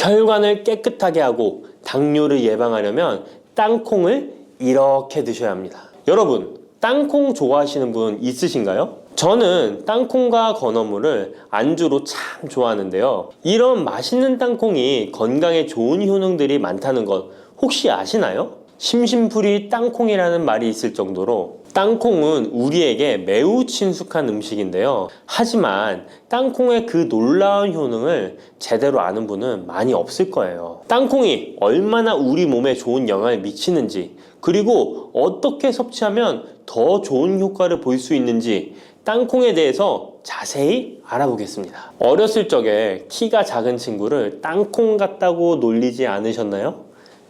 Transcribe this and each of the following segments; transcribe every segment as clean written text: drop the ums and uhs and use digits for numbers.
혈관을 깨끗하게 하고 당뇨를 예방하려면 땅콩을 이렇게 드셔야 합니다. 여러분, 땅콩 좋아하시는 분 있으신가요? 저는 땅콩과 건어물을 안주로 참 좋아하는데요. 이런 맛있는 땅콩이 건강에 좋은 효능들이 많다는 것 혹시 아시나요? 심심풀이 땅콩이라는 말이 있을 정도로 땅콩은 우리에게 매우 친숙한 음식인데요. 하지만 땅콩의 그 놀라운 효능을 제대로 아는 분은 많이 없을 거예요. 땅콩이 얼마나 우리 몸에 좋은 영향을 미치는지, 그리고 어떻게 섭취하면 더 좋은 효과를 볼 수 있는지 땅콩에 대해서 자세히 알아보겠습니다. 어렸을 적에 키가 작은 친구를 땅콩 같다고 놀리지 않으셨나요?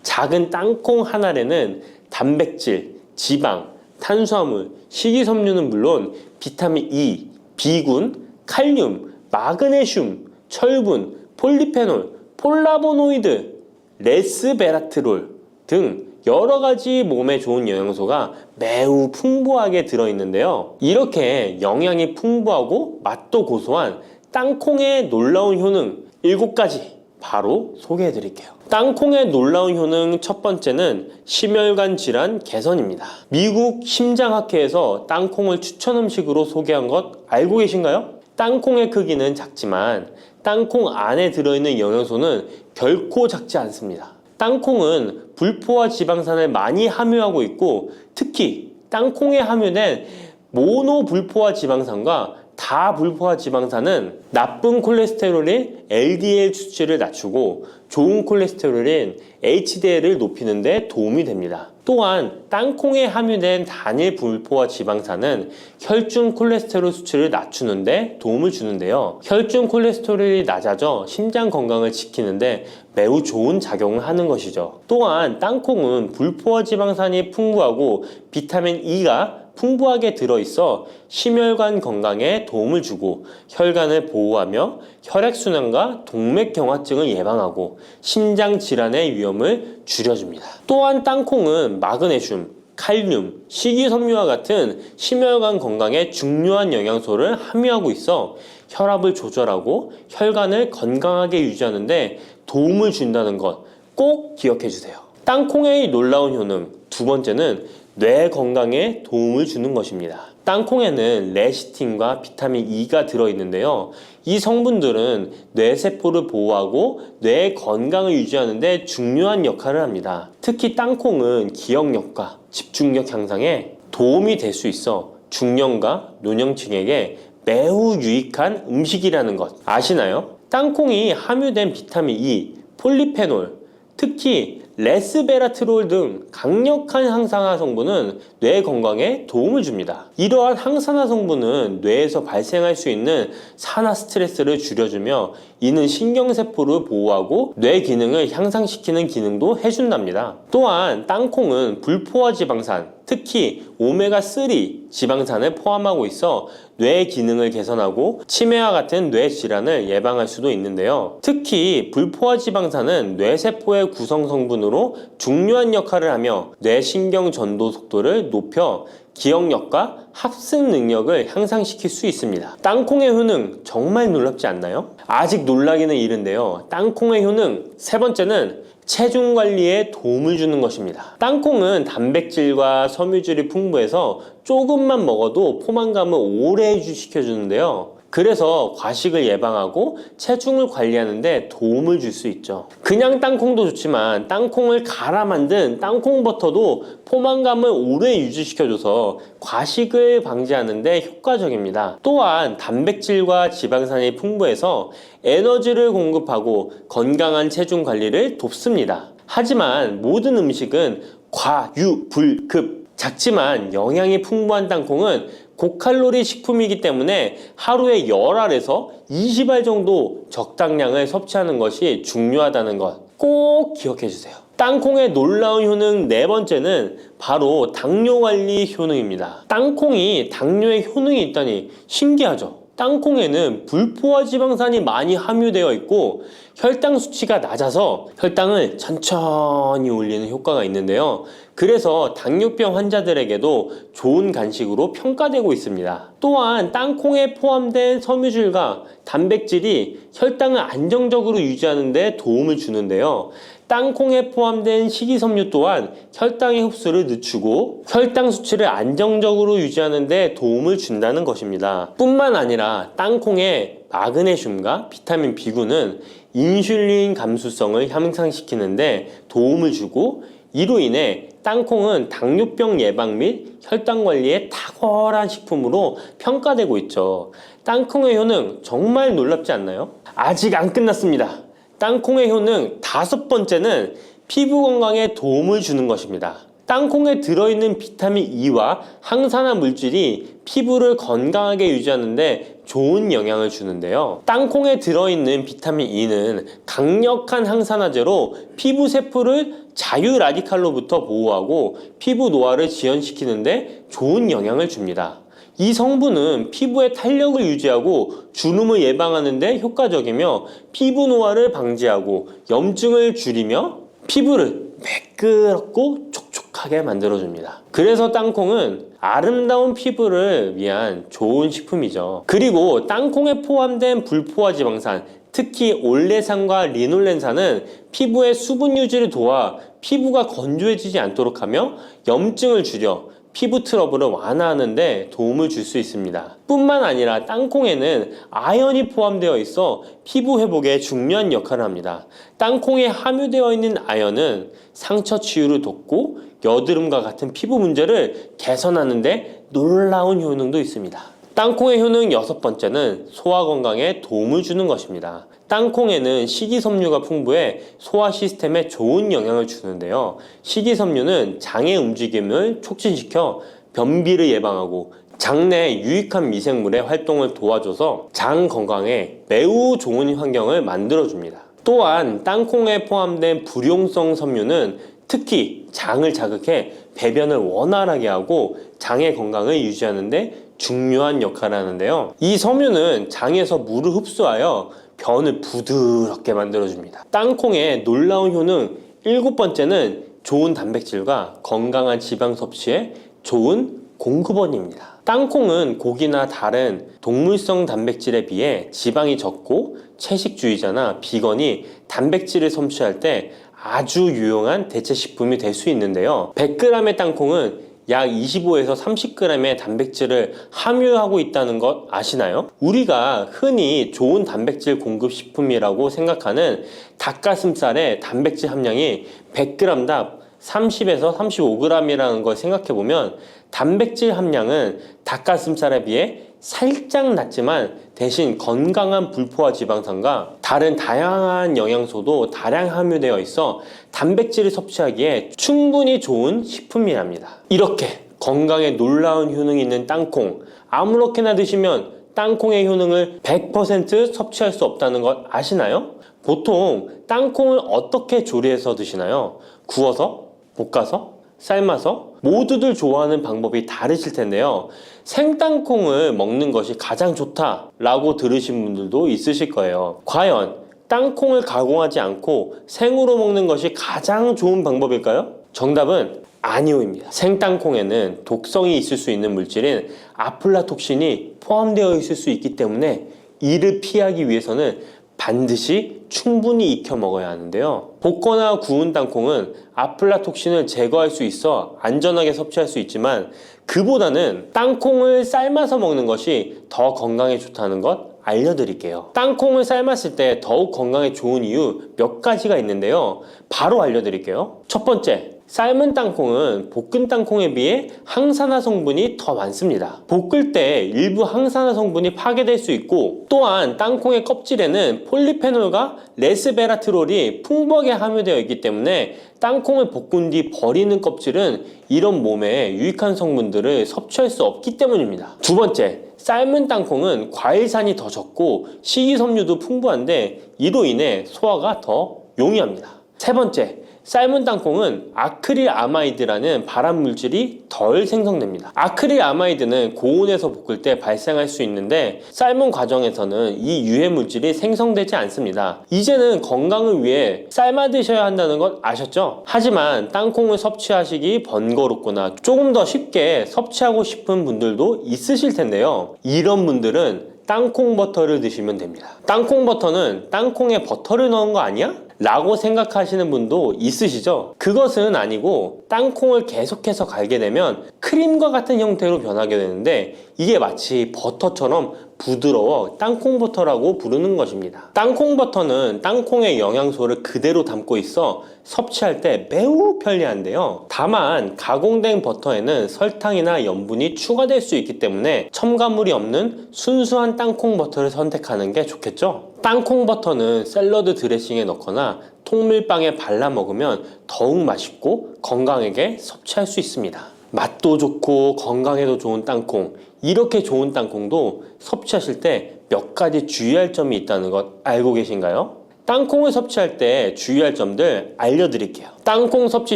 작은 땅콩 한 알에는 단백질, 지방, 탄수화물, 식이섬유는 물론 비타민 E, B군, 칼륨, 마그네슘, 철분, 폴리페놀, 폴라보노이드, 레스베라트롤 등 여러 가지 몸에 좋은 영양소가 매우 풍부하게 들어있는데요. 이렇게 영양이 풍부하고 맛도 고소한 땅콩의 놀라운 효능 7가지 바로 소개해 드릴게요. 땅콩의 놀라운 효능 첫 번째는 심혈관 질환 개선입니다. 미국 심장학회에서 땅콩을 추천 음식으로 소개한 것 알고 계신가요? 땅콩의 크기는 작지만 땅콩 안에 들어있는 영양소는 결코 작지 않습니다. 땅콩은 불포화 지방산을 많이 함유하고 있고, 특히 땅콩에 함유된 모노불포화 지방산과 다불포화 지방산은 나쁜 콜레스테롤인 LDL 수치를 낮추고 좋은 콜레스테롤인 HDL을 높이는 데 도움이 됩니다. 또한 땅콩에 함유된 단일 불포화 지방산은 혈중 콜레스테롤 수치를 낮추는 데 도움을 주는데요. 혈중 콜레스테롤이 낮아져 심장 건강을 지키는데 매우 좋은 작용을 하는 것이죠. 또한 땅콩은 불포화 지방산이 풍부하고 비타민 E가 풍부하게 들어있어 심혈관 건강에 도움을 주고 혈관을 보호하며 혈액순환과 동맥경화증을 예방하고 심장 질환의 위험을 줄여줍니다. 또한 땅콩은 마그네슘, 칼륨, 식이섬유와 같은 심혈관 건강에 중요한 영양소를 함유하고 있어 혈압을 조절하고 혈관을 건강하게 유지하는 데 도움을 준다는 것 꼭 기억해 주세요. 땅콩의 놀라운 효능 두 번째는 뇌 건강에 도움을 주는 것입니다. 땅콩에는 레시틴과 비타민 E가 들어있는데요. 이 성분들은 뇌세포를 보호하고 뇌 건강을 유지하는 데 중요한 역할을 합니다. 특히 땅콩은 기억력과 집중력 향상에 도움이 될 수 있어 중년과 노년층에게 매우 유익한 음식이라는 것 아시나요? 땅콩이 함유된 비타민 E, 폴리페놀, 특히 레스베라트롤 등 강력한 항산화 성분은 뇌 건강에 도움을 줍니다. 이러한 항산화 성분은 뇌에서 발생할 수 있는 산화 스트레스를 줄여주며 이는 신경세포를 보호하고 뇌 기능을 향상시키는 기능도 해준답니다. 또한 땅콩은 불포화 지방산, 특히 오메가3 지방산을 포함하고 있어 뇌 기능을 개선하고 치매와 같은 뇌 질환을 예방할 수도 있는데요. 특히 불포화 지방산은 뇌세포의 구성 성분으로 중요한 역할을 하며 뇌신경 전도 속도를 높여 기억력과 합승 능력을 향상시킬 수 있습니다. 땅콩의 효능 정말 놀랍지 않나요? 아직 놀라기는 이른데요. 땅콩의 효능 세 번째는 체중 관리에 도움을 주는 것입니다. 땅콩은 단백질과 섬유질이 풍부해서 조금만 먹어도 포만감을 오래 유지시켜주는데요. 그래서 과식을 예방하고 체중을 관리하는 데 도움을 줄 수 있죠. 그냥 땅콩도 좋지만 땅콩을 갈아 만든 땅콩버터도 포만감을 오래 유지시켜줘서 과식을 방지하는 데 효과적입니다. 또한 단백질과 지방산이 풍부해서 에너지를 공급하고 건강한 체중 관리를 돕습니다. 하지만 모든 음식은 과유불급, 작지만 영양이 풍부한 땅콩은 고칼로리 식품이기 때문에 하루에 10알에서 20알 정도 적당량을 섭취하는 것이 중요하다는 것 꼭 기억해 주세요. 땅콩의 놀라운 효능 네 번째는 바로 당뇨 관리 효능입니다. 땅콩이 당뇨에 효능이 있다니 신기하죠? 땅콩에는 불포화 지방산이 많이 함유되어 있고 혈당 수치가 낮아서 혈당을 천천히 올리는 효과가 있는데요. 그래서 당뇨병 환자들에게도 좋은 간식으로 평가되고 있습니다. 또한 땅콩에 포함된 섬유질과 단백질이 혈당을 안정적으로 유지하는 데 도움을 주는데요. 땅콩에 포함된 식이섬유 또한 혈당의 흡수를 늦추고 혈당 수치를 안정적으로 유지하는 데 도움을 준다는 것입니다. 뿐만 아니라 땅콩의 마그네슘과 비타민 B9는 인슐린 감수성을 향상시키는 데 도움을 주고 이로 인해 땅콩은 당뇨병 예방 및 혈당 관리에 탁월한 식품으로 평가되고 있죠. 땅콩의 효능 정말 놀랍지 않나요? 아직 안 끝났습니다. 땅콩의 효능 5번째는 피부 건강에 도움을 주는 것입니다. 땅콩에 들어있는 비타민 E와 항산화 물질이 피부를 건강하게 유지하는 데 좋은 영향을 주는데요. 땅콩에 들어있는 비타민 E는 강력한 항산화제로 피부 세포를 자유 라디칼로부터 보호하고 피부 노화를 지연시키는 데 좋은 영향을 줍니다. 이 성분은 피부의 탄력을 유지하고 주름을 예방하는 데 효과적이며 피부 노화를 방지하고 염증을 줄이며 피부를 매끄럽고 촉촉하게 만들어줍니다. 그래서 땅콩은 아름다운 피부를 위한 좋은 식품이죠. 그리고 땅콩에 포함된 불포화 지방산, 특히 올레산과 리놀렌산은 피부의 수분 유지를 도와 피부가 건조해지지 않도록 하며 염증을 줄여 피부 트러블을 완화하는 데 도움을 줄 수 있습니다. 뿐만 아니라 땅콩에는 아연이 포함되어 있어 피부 회복에 중요한 역할을 합니다. 땅콩에 함유되어 있는 아연은 상처 치유를 돕고 여드름과 같은 피부 문제를 개선하는 데 놀라운 효능도 있습니다. 땅콩의 효능 6번째는 소화 건강에 도움을 주는 것입니다. 땅콩에는 식이섬유가 풍부해 소화 시스템에 좋은 영향을 주는데요. 식이섬유는 장의 움직임을 촉진시켜 변비를 예방하고 장내 유익한 미생물의 활동을 도와줘서 장 건강에 매우 좋은 환경을 만들어줍니다. 또한 땅콩에 포함된 불용성 섬유는 특히 장을 자극해 배변을 원활하게 하고 장의 건강을 유지하는 데 중요한 역할을 하는데요. 이 섬유는 장에서 물을 흡수하여 변을 부드럽게 만들어줍니다. 땅콩의 놀라운 효능 7번째는 좋은 단백질과 건강한 지방 섭취에 좋은 공급원입니다. 땅콩은 고기나 다른 동물성 단백질에 비해 지방이 적고 채식주의자나 비건이 단백질을 섭취할 때 아주 유용한 대체 식품이 될 수 있는데요. 100g의 땅콩은 약 25에서 30g의 단백질을 함유하고 있다는 것 아시나요? 우리가 흔히 좋은 단백질 공급 식품이라고 생각하는 닭가슴살의 단백질 함량이 100g당 30에서 35g이라는 걸 생각해보면 단백질 함량은 닭가슴살에 비해 살짝 낮지만 대신 건강한 불포화 지방산과 다른 다양한 영양소도 다량 함유되어 있어 단백질을 섭취하기에 충분히 좋은 식품이랍니다. 이렇게 건강에 놀라운 효능이 있는 땅콩, 아무렇게나 드시면 땅콩의 효능을 100% 섭취할 수 없다는 것 아시나요? 보통 땅콩을 어떻게 조리해서 드시나요? 구워서? 볶아서? 삶아서? 모두들 좋아하는 방법이 다르실 텐데요. 생땅콩을 먹는 것이 가장 좋다라고 들으신 분들도 있으실 거예요. 과연 땅콩을 가공하지 않고 생으로 먹는 것이 가장 좋은 방법일까요? 정답은 아니오입니다. 생땅콩에는 독성이 있을 수 있는 물질인 아플라톡신이 포함되어 있을 수 있기 때문에 이를 피하기 위해서는 반드시 충분히 익혀 먹어야 하는데요. 볶거나 구운 땅콩은 아플라톡신을 제거할 수 있어 안전하게 섭취할 수 있지만 그보다는 땅콩을 삶아서 먹는 것이 더 건강에 좋다는 것 알려드릴게요. 땅콩을 삶았을 때 더욱 건강에 좋은 이유 몇 가지가 있는데요. 바로 알려드릴게요. 첫 번째, 삶은 땅콩은 볶은 땅콩에 비해 항산화 성분이 더 많습니다. 볶을 때 일부 항산화 성분이 파괴될 수 있고 또한 땅콩의 껍질에는 폴리페놀과 레스베라트롤이 풍부하게 함유되어 있기 때문에 땅콩을 볶은 뒤 버리는 껍질은 이런 몸에 유익한 성분들을 섭취할 수 없기 때문입니다. 두 번째, 삶은 땅콩은 과일산이 더 적고 식이섬유도 풍부한데 이로 인해 소화가 더 용이합니다. 세 번째, 삶은 땅콩은 아크릴아마이드라는 발암물질이 덜 생성됩니다. 아크릴아마이드는 고온에서 볶을 때 발생할 수 있는데 삶은 과정에서는 이 유해물질이 생성되지 않습니다. 이제는 건강을 위해 삶아 드셔야 한다는 것 아셨죠? 하지만 땅콩을 섭취하시기 번거롭거나 조금 더 쉽게 섭취하고 싶은 분들도 있으실 텐데요. 이런 분들은 땅콩 버터를 드시면 됩니다. 땅콩 버터는 땅콩에 버터를 넣은 거 아니야? 라고 생각하시는 분도 있으시죠? 그것은 아니고 땅콩을 계속해서 갈게 되면 크림과 같은 형태로 변하게 되는데 이게 마치 버터처럼 부드러워 땅콩 버터라고 부르는 것입니다. 땅콩 버터는 땅콩의 영양소를 그대로 담고 있어 섭취할 때 매우 편리한데요. 다만 가공된 버터에는 설탕이나 염분이 추가될 수 있기 때문에 첨가물이 없는 순수한 땅콩 버터를 선택하는 게 좋겠죠? 땅콩 버터는 샐러드 드레싱에 넣거나 통밀빵에 발라 먹으면 더욱 맛있고 건강하게 섭취할 수 있습니다. 맛도 좋고 건강에도 좋은 땅콩, 이렇게 좋은 땅콩도 섭취하실 때 몇 가지 주의할 점이 있다는 것 알고 계신가요? 땅콩을 섭취할 때 주의할 점들 알려드릴게요. 땅콩 섭취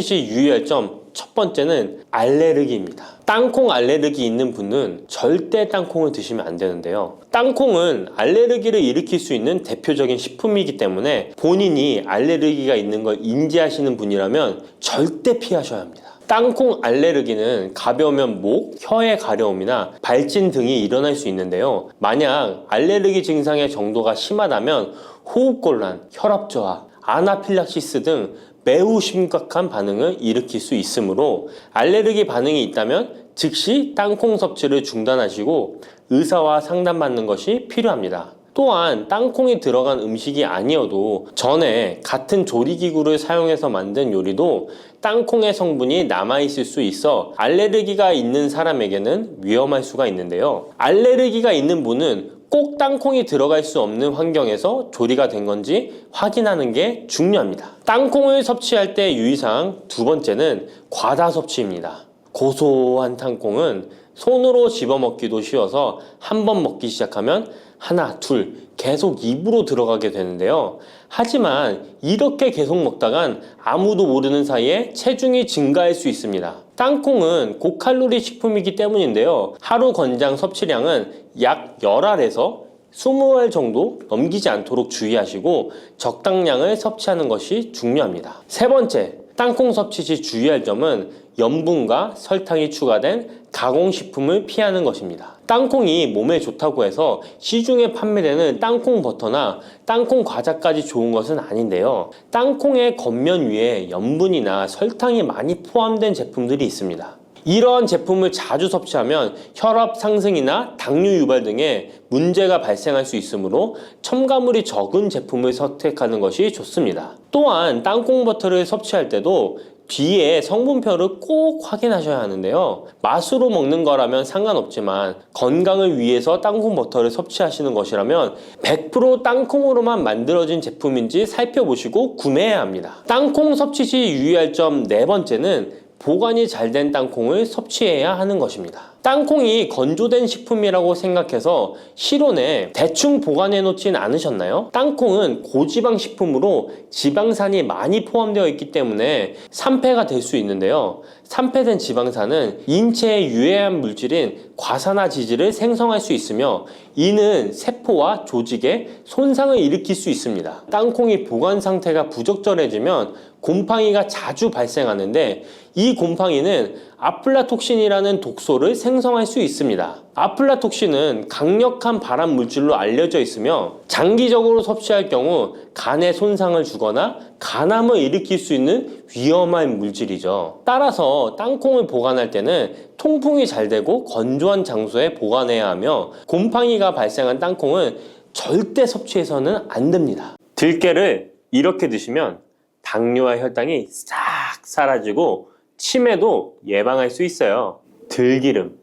시 유의할 점 첫 번째는 알레르기입니다. 땅콩 알레르기 있는 분은 절대 땅콩을 드시면 안 되는데요. 땅콩은 알레르기를 일으킬 수 있는 대표적인 식품이기 때문에 본인이 알레르기가 있는 걸 인지하시는 분이라면 절대 피하셔야 합니다. 땅콩 알레르기는 가벼우면 목, 혀의 가려움이나 발진 등이 일어날 수 있는데요. 만약 알레르기 증상의 정도가 심하다면 호흡곤란, 혈압저하, 아나필락시스 등 매우 심각한 반응을 일으킬 수 있으므로 알레르기 반응이 있다면 즉시 땅콩 섭취를 중단하시고 의사와 상담받는 것이 필요합니다. 또한 땅콩이 들어간 음식이 아니어도 전에 같은 조리기구를 사용해서 만든 요리도 땅콩의 성분이 남아있을 수 있어 알레르기가 있는 사람에게는 위험할 수가 있는데요. 알레르기가 있는 분은 꼭 땅콩이 들어갈 수 없는 환경에서 조리가 된 건지 확인하는 게 중요합니다. 땅콩을 섭취할 때 유의사항 두 번째는 과다 섭취입니다. 고소한 땅콩은 손으로 집어먹기도 쉬워서 한 번 먹기 시작하면 하나, 둘 계속 입으로 들어가게 되는데요. 하지만 이렇게 계속 먹다간 아무도 모르는 사이에 체중이 증가할 수 있습니다. 땅콩은 고칼로리 식품이기 때문인데요. 하루 권장 섭취량은 약 10알에서 20알 정도 넘기지 않도록 주의하시고 적당량을 섭취하는 것이 중요합니다. 세 번째, 땅콩 섭취 시 주의할 점은 염분과 설탕이 추가된 가공식품을 피하는 것입니다. 땅콩이 몸에 좋다고 해서 시중에 판매되는 땅콩 버터나 땅콩 과자까지 좋은 것은 아닌데요. 땅콩의 겉면 위에 염분이나 설탕이 많이 포함된 제품들이 있습니다. 이러한 제품을 자주 섭취하면 혈압 상승이나 당뇨 유발 등의 문제가 발생할 수 있으므로 첨가물이 적은 제품을 선택하는 것이 좋습니다. 또한 땅콩 버터를 섭취할 때도 뒤에 성분표를 꼭 확인하셔야 하는데요. 맛으로 먹는 거라면 상관없지만 건강을 위해서 땅콩 버터를 섭취하시는 것이라면 100% 땅콩으로만 만들어진 제품인지 살펴보시고 구매해야 합니다. 땅콩 섭취 시 유의할 점 네 번째는 보관이 잘 된 땅콩을 섭취해야 하는 것입니다. 땅콩이 건조된 식품이라고 생각해서 실온에 대충 보관해 놓진 않으셨나요? 땅콩은 고지방 식품으로 지방산이 많이 포함되어 있기 때문에 산패가 될 수 있는데요. 산패된 지방산은 인체에 유해한 물질인 과산화지질을 생성할 수 있으며 이는 세포와 조직에 손상을 일으킬 수 있습니다. 땅콩이 보관 상태가 부적절해지면 곰팡이가 자주 발생하는데 이 곰팡이는 아플라톡신이라는 독소를 생성할 수 있습니다. 아플라톡신은 강력한 발암 물질로 알려져 있으며 장기적으로 섭취할 경우 간에 손상을 주거나 간암을 일으킬 수 있는 위험한 물질이죠. 따라서 땅콩을 보관할 때는 통풍이 잘 되고 건조한 장소에 보관해야 하며 곰팡이가 발생한 땅콩은 절대 섭취해서는 안 됩니다. 들깨를 이렇게 드시면 당뇨와 혈당이 싹 사라지고 치매도 예방할 수 있어요. 들기름,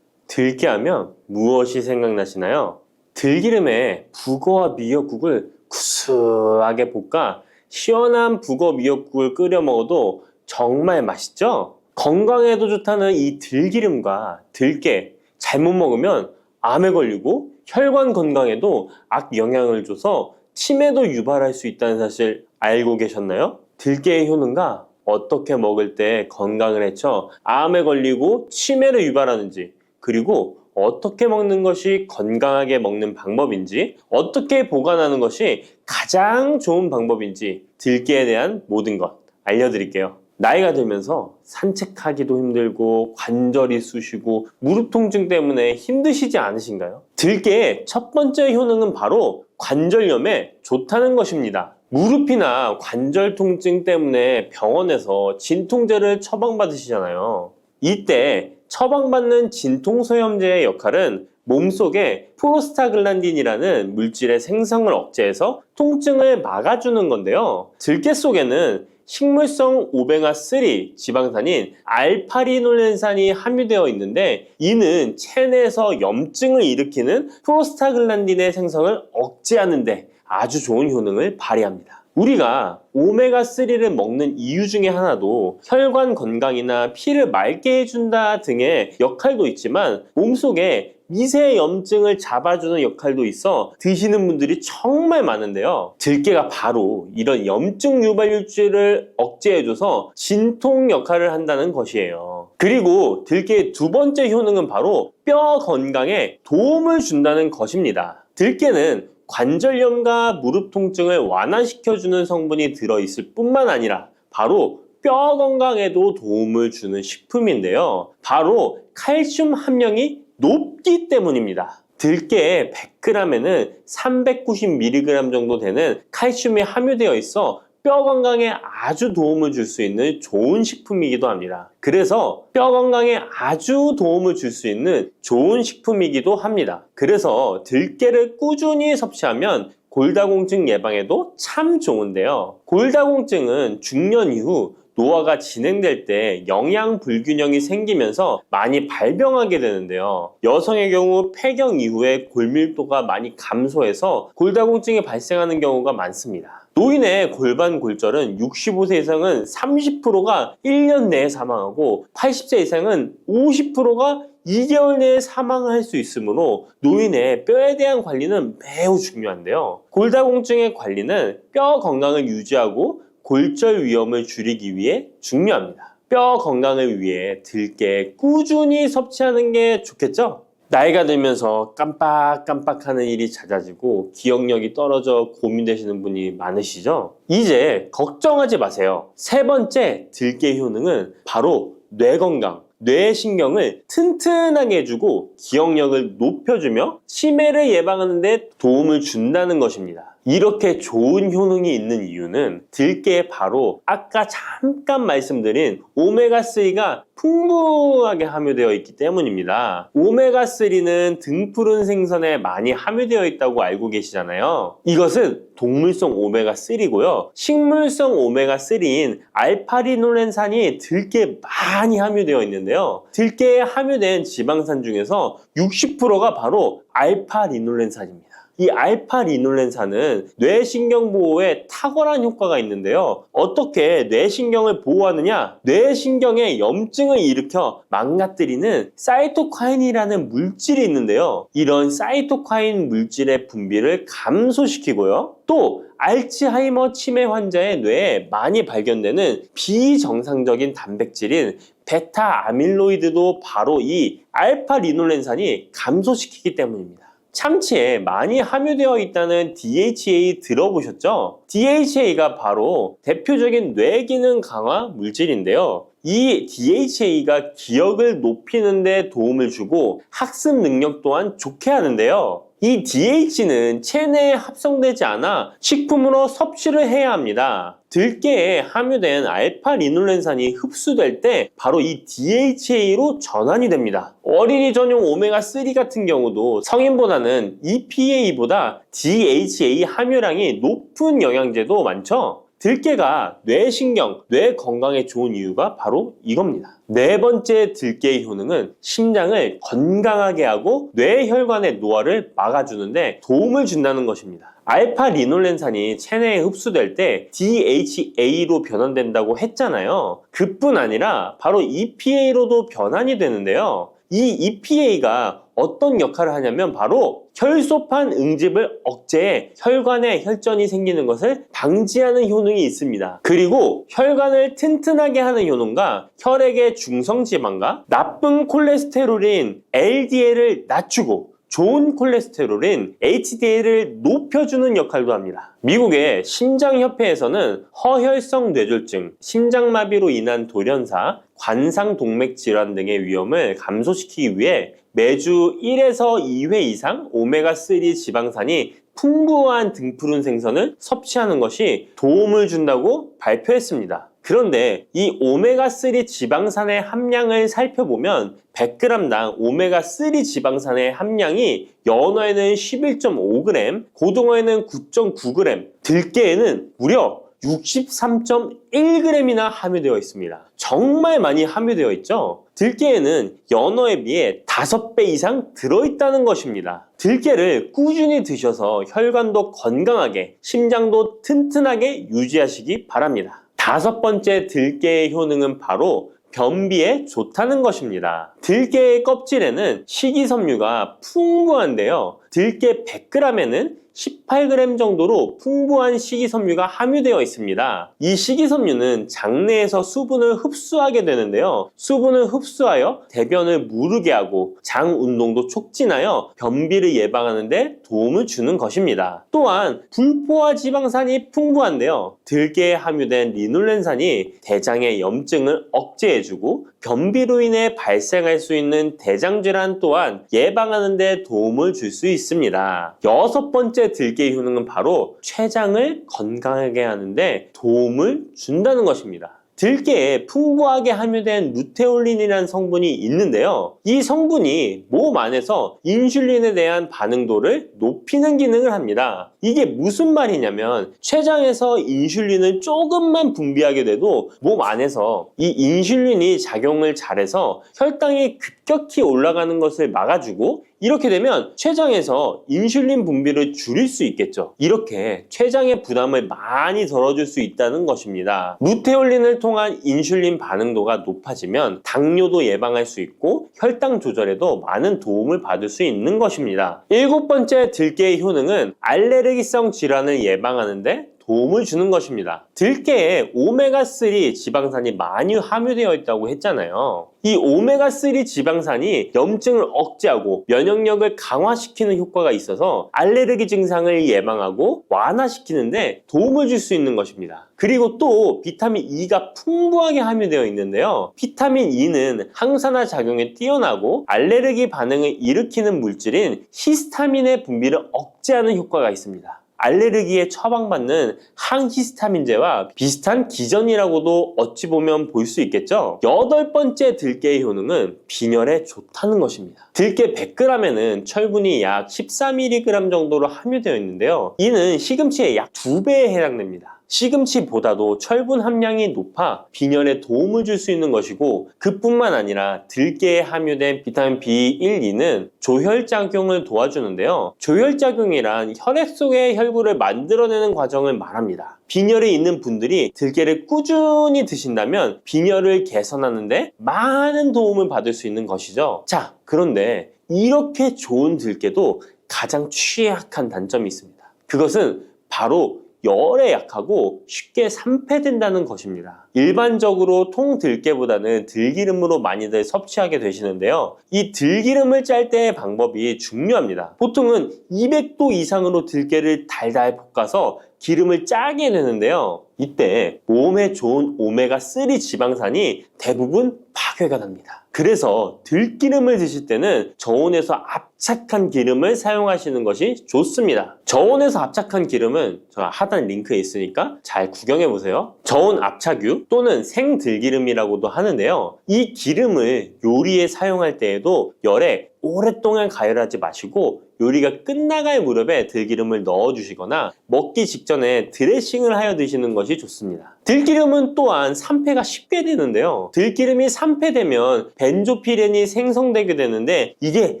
들깨하면 무엇이 생각나시나요? 들기름에 북어와 미역국을 구수하게 볶아 시원한 북어 미역국을 끓여 먹어도 정말 맛있죠? 건강에도 좋다는 이 들기름과 들깨 잘못 먹으면 암에 걸리고 혈관 건강에도 악영향을 줘서 치매도 유발할 수 있다는 사실 알고 계셨나요? 들깨의 효능과 어떻게 먹을 때 건강을 해쳐 암에 걸리고 치매를 유발하는지, 그리고 어떻게 먹는 것이 건강하게 먹는 방법인지, 어떻게 보관하는 것이 가장 좋은 방법인지 들깨에 대한 모든 것 알려드릴게요. 나이가 들면서 산책하기도 힘들고 관절이 쑤시고 무릎 통증 때문에 힘드시지 않으신가요? 들깨의 첫 번째 효능은 바로 관절염에 좋다는 것입니다. 무릎이나 관절 통증 때문에 병원에서 진통제를 처방받으시잖아요. 이때 처방받는 진통소염제의 역할은 몸속에 프로스타글란딘이라는 물질의 생성을 억제해서 통증을 막아주는 건데요. 들깨 속에는 식물성 오메가3 지방산인 알파리놀렌산이 함유되어 있는데, 이는 체내에서 염증을 일으키는 프로스타글란딘의 생성을 억제하는 데 아주 좋은 효능을 발휘합니다. 우리가 오메가3를 먹는 이유 중에 하나도 혈관 건강이나 피를 맑게 해준다 등의 역할도 있지만, 몸속에 미세 염증을 잡아주는 역할도 있어 드시는 분들이 정말 많은데요. 들깨가 바로 이런 염증 유발물질을 억제해줘서 진통 역할을 한다는 것이에요. 그리고 들깨의 두 번째 효능은 바로 뼈 건강에 도움을 준다는 것입니다. 들깨는 관절염과 무릎 통증을 완화시켜주는 성분이 들어있을 뿐만 아니라 바로 뼈 건강에도 도움을 주는 식품인데요. 바로 칼슘 함량이 높기 때문입니다. 들깨의 100g에는 390mg 정도 되는 칼슘이 함유되어 있어 뼈 건강에 아주 도움을 줄 수 있는 좋은 식품이기도 합니다. 그래서 뼈 건강에 아주 도움을 줄 수 있는 좋은 식품이기도 합니다. 그래서 들깨를 꾸준히 섭취하면 골다공증 예방에도 참 좋은데요. 골다공증은 중년 이후 노화가 진행될 때 영양 불균형이 생기면서 많이 발병하게 되는데요. 여성의 경우 폐경 이후에 골밀도가 많이 감소해서 골다공증이 발생하는 경우가 많습니다. 노인의 골반 골절은 65세 이상은 30%가 1년 내에 사망하고 80세 이상은 50%가 2개월 내에 사망할 수 있으므로 노인의 뼈에 대한 관리는 매우 중요한데요. 골다공증의 관리는 뼈 건강을 유지하고 골절 위험을 줄이기 위해 중요합니다. 뼈 건강을 위해 들깨 꾸준히 섭취하는 게 좋겠죠? 나이가 들면서 깜빡깜빡하는 일이 잦아지고 기억력이 떨어져 고민되시는 분이 많으시죠? 이제 걱정하지 마세요. 세 번째 들깨 효능은 바로 뇌 건강, 뇌신경을 튼튼하게 해주고 기억력을 높여주며 치매를 예방하는 데 도움을 준다는 것입니다. 이렇게 좋은 효능이 있는 이유는 들깨에 바로 아까 잠깐 말씀드린 오메가3가 풍부하게 함유되어 있기 때문입니다. 오메가3는 등푸른 생선에 많이 함유되어 있다고 알고 계시잖아요. 이것은 동물성 오메가3고요. 식물성 오메가3인 알파리놀렌산이 들깨에 많이 함유되어 있는데요. 들깨에 함유된 지방산 중에서 60%가 바로 알파리놀렌산입니다. 이 알파리놀렌산은 뇌신경 보호에 탁월한 효과가 있는데요. 어떻게 뇌신경을 보호하느냐? 뇌신경에 염증을 일으켜 망가뜨리는 사이토카인이라는 물질이 있는데요. 이런 사이토카인 물질의 분비를 감소시키고요. 또 알츠하이머 치매 환자의 뇌에 많이 발견되는 비정상적인 단백질인 베타 아밀로이드도 바로 이 알파리놀렌산이 감소시키기 때문입니다. 참치에 많이 함유되어 있다는 DHA 들어보셨죠? DHA가 바로 대표적인 뇌기능 강화 물질인데요. 이 DHA가 기억을 높이는 데 도움을 주고 학습 능력 또한 좋게 하는데요. 이 DH는 체내에 합성되지 않아 식품으로 섭취를 해야 합니다. 들깨에 함유된 알파리놀렌산이 흡수될 때 바로 이 DHA로 전환이 됩니다. 어린이 전용 오메가3 같은 경우도 성인보다는 EPA보다 DHA 함유량이 높은 영양제도 많죠? 들깨가 뇌신경, 뇌 건강에 좋은 이유가 바로 이겁니다. 네 번째 들깨의 효능은 심장을 건강하게 하고 뇌혈관의 노화를 막아주는데 도움을 준다는 것입니다. 알파리놀렌산이 체내에 흡수될 때 DHA로 변환된다고 했잖아요. 그뿐 아니라 바로 EPA로도 변환이 되는데요. 이 EPA가 어떤 역할을 하냐면 바로 혈소판 응집을 억제해 혈관에 혈전이 생기는 것을 방지하는 효능이 있습니다. 그리고 혈관을 튼튼하게 하는 효능과 혈액의 중성지방과 나쁜 콜레스테롤인 LDL을 낮추고 좋은 콜레스테롤인 HDL을 높여주는 역할도 합니다. 미국의 심장협회에서는 허혈성 뇌졸중, 심장마비로 인한 돌연사, 관상동맥 질환 등의 위험을 감소시키기 위해 매주 1에서 2회 이상 오메가3 지방산이 풍부한 등푸른 생선을 섭취하는 것이 도움을 준다고 발표했습니다. 그런데 이 오메가3 지방산의 함량을 살펴보면 100g당 오메가3 지방산의 함량이 연어에는 11.5g, 고등어에는 9.9g, 들깨에는 무려 63.1g이나 함유되어 있습니다. 정말 많이 함유되어 있죠? 들깨에는 연어에 비해 5배 이상 들어있다는 것입니다. 들깨를 꾸준히 드셔서 혈관도 건강하게, 심장도 튼튼하게 유지하시기 바랍니다. 5번째 들깨의 효능은 바로 변비에 좋다는 것입니다. 들깨의 껍질에는 식이섬유가 풍부한데요. 들깨 100g에는 18g 정도로 풍부한 식이섬유가 함유되어 있습니다. 이 식이섬유는 장내에서 수분을 흡수하게 되는데요. 수분을 흡수하여 대변을 무르게 하고 장 운동도 촉진하여 변비를 예방하는 데 도움을 주는 것입니다. 또한 불포화 지방산이 풍부한데요. 들깨에 함유된 리놀렌산이 대장의 염증을 억제해주고 변비로 인해 발생할 수 있는 대장질환 또한 예방하는 데 도움을 줄 수 있습니다. 6번째 들깨의 효능은 바로 췌장을 건강하게 하는데 도움을 준다는 것입니다. 들깨에 풍부하게 함유된 루테올린이라는 성분이 있는데요. 이 성분이 몸 안에서 인슐린에 대한 반응도를 높이는 기능을 합니다. 이게 무슨 말이냐면 췌장에서 인슐린을 조금만 분비하게 돼도 몸 안에서 이 인슐린이 작용을 잘해서 혈당이 급격히 올라가는 것을 막아주고 이렇게 되면 췌장에서 인슐린 분비를 줄일 수 있겠죠. 이렇게 췌장의 부담을 많이 덜어줄 수 있다는 것입니다. 루테올린을 통한 인슐린 반응도가 높아지면 당뇨도 예방할 수 있고 혈당 조절에도 많은 도움을 받을 수 있는 것입니다. 7번째 들깨의 효능은 알레르기성 질환을 예방하는데 도움을 주는 것입니다. 들깨에 오메가3 지방산이 많이 함유되어 있다고 했잖아요. 이 오메가3 지방산이 염증을 억제하고 면역력을 강화시키는 효과가 있어서 알레르기 증상을 예방하고 완화시키는데 도움을 줄 수 있는 것입니다. 그리고 또 비타민 E가 풍부하게 함유되어 있는데요. 비타민 E는 항산화 작용에 뛰어나고 알레르기 반응을 일으키는 물질인 히스타민의 분비를 억제하는 효과가 있습니다. 알레르기에 처방받는 항히스타민제와 비슷한 기전이라고도 어찌 보면 볼 수 있겠죠. 8번째 들깨의 효능은 빈혈에 좋다는 것입니다. 들깨 100g에는 철분이 약 14mg 정도로 함유되어 있는데요. 이는 시금치의 약 2배에 해당됩니다. 시금치보다도 철분 함량이 높아 빈혈에 도움을 줄 수 있는 것이고 그뿐만 아니라 들깨에 함유된 비타민 B1, 2는 조혈작용을 도와주는데요. 조혈작용이란 혈액 속의 혈구를 만들어내는 과정을 말합니다. 빈혈에 있는 분들이 들깨를 꾸준히 드신다면 빈혈을 개선하는 데 많은 도움을 받을 수 있는 것이죠. 자, 그런데 이렇게 좋은 들깨도 가장 취약한 단점이 있습니다. 그것은 바로 열에 약하고 쉽게 산패된다는 것입니다. 일반적으로 통들깨보다는 들기름으로 많이들 섭취하게 되시는데요. 이 들기름을 짤 때의 방법이 중요합니다. 보통은 200도 이상으로 들깨를 달달 볶아서 기름을 짜게 되는데요. 이때 몸에 좋은 오메가3 지방산이 대부분 파괴가 됩니다. 그래서 들기름을 드실 때는 저온에서 압착한 기름을 사용하시는 것이 좋습니다. 저온에서 압착한 기름은 제가 하단 링크에 있으니까 잘 구경해 보세요. 저온 압착유 또는 생들기름이라고도 하는데요. 이 기름을 요리에 사용할 때에도 열에 오랫동안 가열하지 마시고 요리가 끝나갈 무렵에 들기름을 넣어주시거나 먹기 직전에 드레싱을 하여 드시는 것이 좋습니다. 들기름은 또한 산패가 쉽게 되는데요. 들기름이 산패되면 벤조피렌이 생성되게 되는데 이게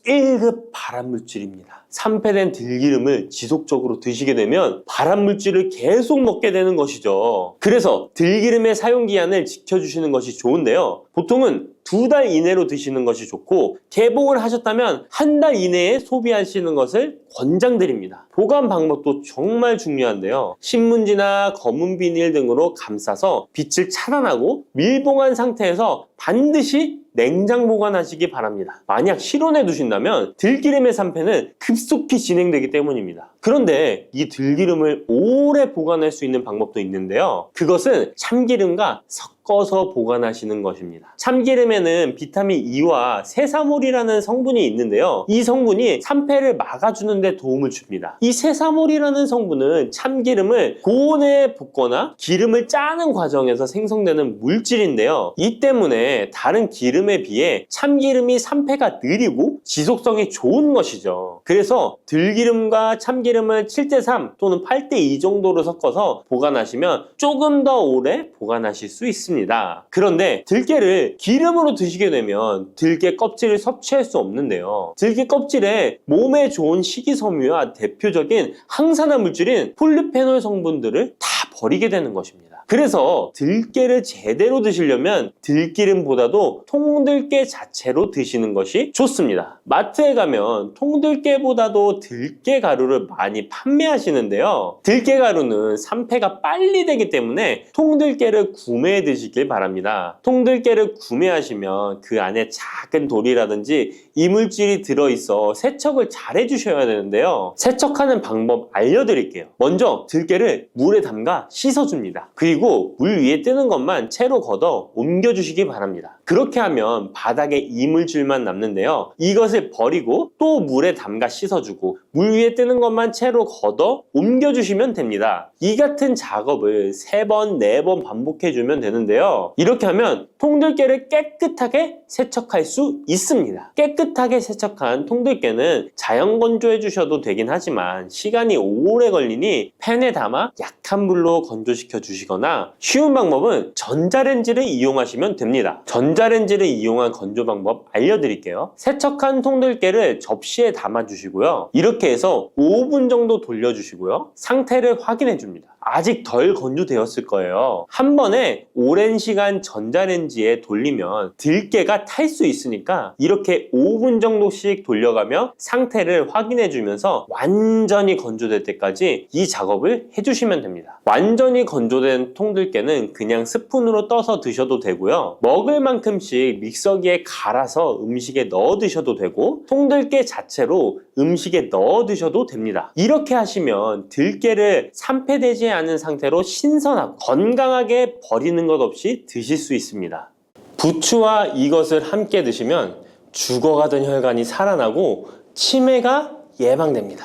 1급 발암물질입니다. 산패된 들기름을 지속적으로 드시게 되면 발암물질을 계속 먹게 되는 것이죠. 그래서 들기름의 사용기한을 지켜주시는 것이 좋은데요. 보통은 2달 이내로 드시는 것이 좋고, 개봉을 하셨다면 1달 이내에 소비하시는 것을 권장드립니다. 보관 방법도 정말 중요한데요. 신문지나 검은 비닐 등으로 감싸서 빛을 차단하고 밀봉한 상태에서 반드시 냉장 보관하시기 바랍니다. 만약 실온에 두신다면 들기름의 산패는 급속히 진행되기 때문입니다. 그런데 이 들기름을 오래 보관할 수 있는 방법도 있는데요. 그것은 참기름과 섞어서 보관하시는 것입니다. 참기름에는 비타민 E와 세사몰이라는 성분이 있는데요. 이 성분이 산패를 막아주는 데 도움을 줍니다. 이 세사몰이라는 성분은 참기름을 고온에 볶거나 기름을 짜는 과정에서 생성되는 물질인데요. 이 때문에 다른 기름에 비해 참기름이 산패가 느리고 지속성이 좋은 것이죠. 그래서 들기름과 참기름을 7:3 또는 8:2 정도로 섞어서 보관하시면 조금 더 오래 보관하실 수 있습니다. 그런데 들깨를 기름으로 드시게 되면 들깨 껍질을 섭취할 수 없는데요. 들깨 껍질에 몸에 좋은 식이섬유와 대표적인 항산화 물질인 폴리페놀 성분들을 다 버리게 되는 것입니다. 그래서 들깨를 제대로 드시려면 들기름보다도 통들깨 자체로 드시는 것이 좋습니다. 마트에 가면 통들깨보다도 들깨 가루를 많이 판매하시는데요. 들깨 가루는 산패가 빨리 되기 때문에 통들깨를 구매해 드시길 바랍니다. 통들깨를 구매하시면 그 안에 작은 돌이라든지 이물질이 들어있어 세척을 잘 해주셔야 되는데요. 세척하는 방법 알려드릴게요. 먼저 들깨를 물에 담가 씻어줍니다. 그리고 물 위에 뜨는 것만 채로 걷어 옮겨주시기 바랍니다. 그렇게 하면 바닥에 이물질만 남는데요. 이것을 버리고 또 물에 담가 씻어주고 물 위에 뜨는 것만 채로 걷어 옮겨주시면 됩니다. 이 같은 작업을 3번, 4번 반복해주면 되는데요. 이렇게 하면 통들깨를 깨끗하게 세척할 수 있습니다. 깨끗하게 세척한 통들깨는 자연 건조해 주셔도 되긴 하지만 시간이 오래 걸리니 팬에 담아 약한 불로 건조시켜 주시거나, 쉬운 방법은 전자레인지를 이용하시면 됩니다. 전자레인지를 이용한 건조 방법 알려드릴게요. 세척한 통들깨를 접시에 담아 주시고요. 이렇게 해서 5분 정도 돌려주시고요. 상태를 확인해 줍니다. 아직 덜 건조되었을 거예요. 한 번에 오랜 시간 전자레인지에 돌리면 들깨가 탈 수 있으니까 이렇게 5분 정도씩 돌려가며 상태를 확인해 주면서 완전히 건조될 때까지 이 작업을 해주시면 됩니다. 완전히 건조된 통들깨는 그냥 스푼으로 떠서 드셔도 되고요. 먹을 만큼씩 믹서기에 갈아서 음식에 넣어 드셔도 되고, 통들깨 자체로 음식에 넣어 드셔도 됩니다. 이렇게 하시면 들깨를 산패되지 않은 상태로 신선하고 건강하게 버리는 것 없이 드실 수 있습니다. 부추와 이것을 함께 드시면 죽어가던 혈관이 살아나고 치매가 예방됩니다.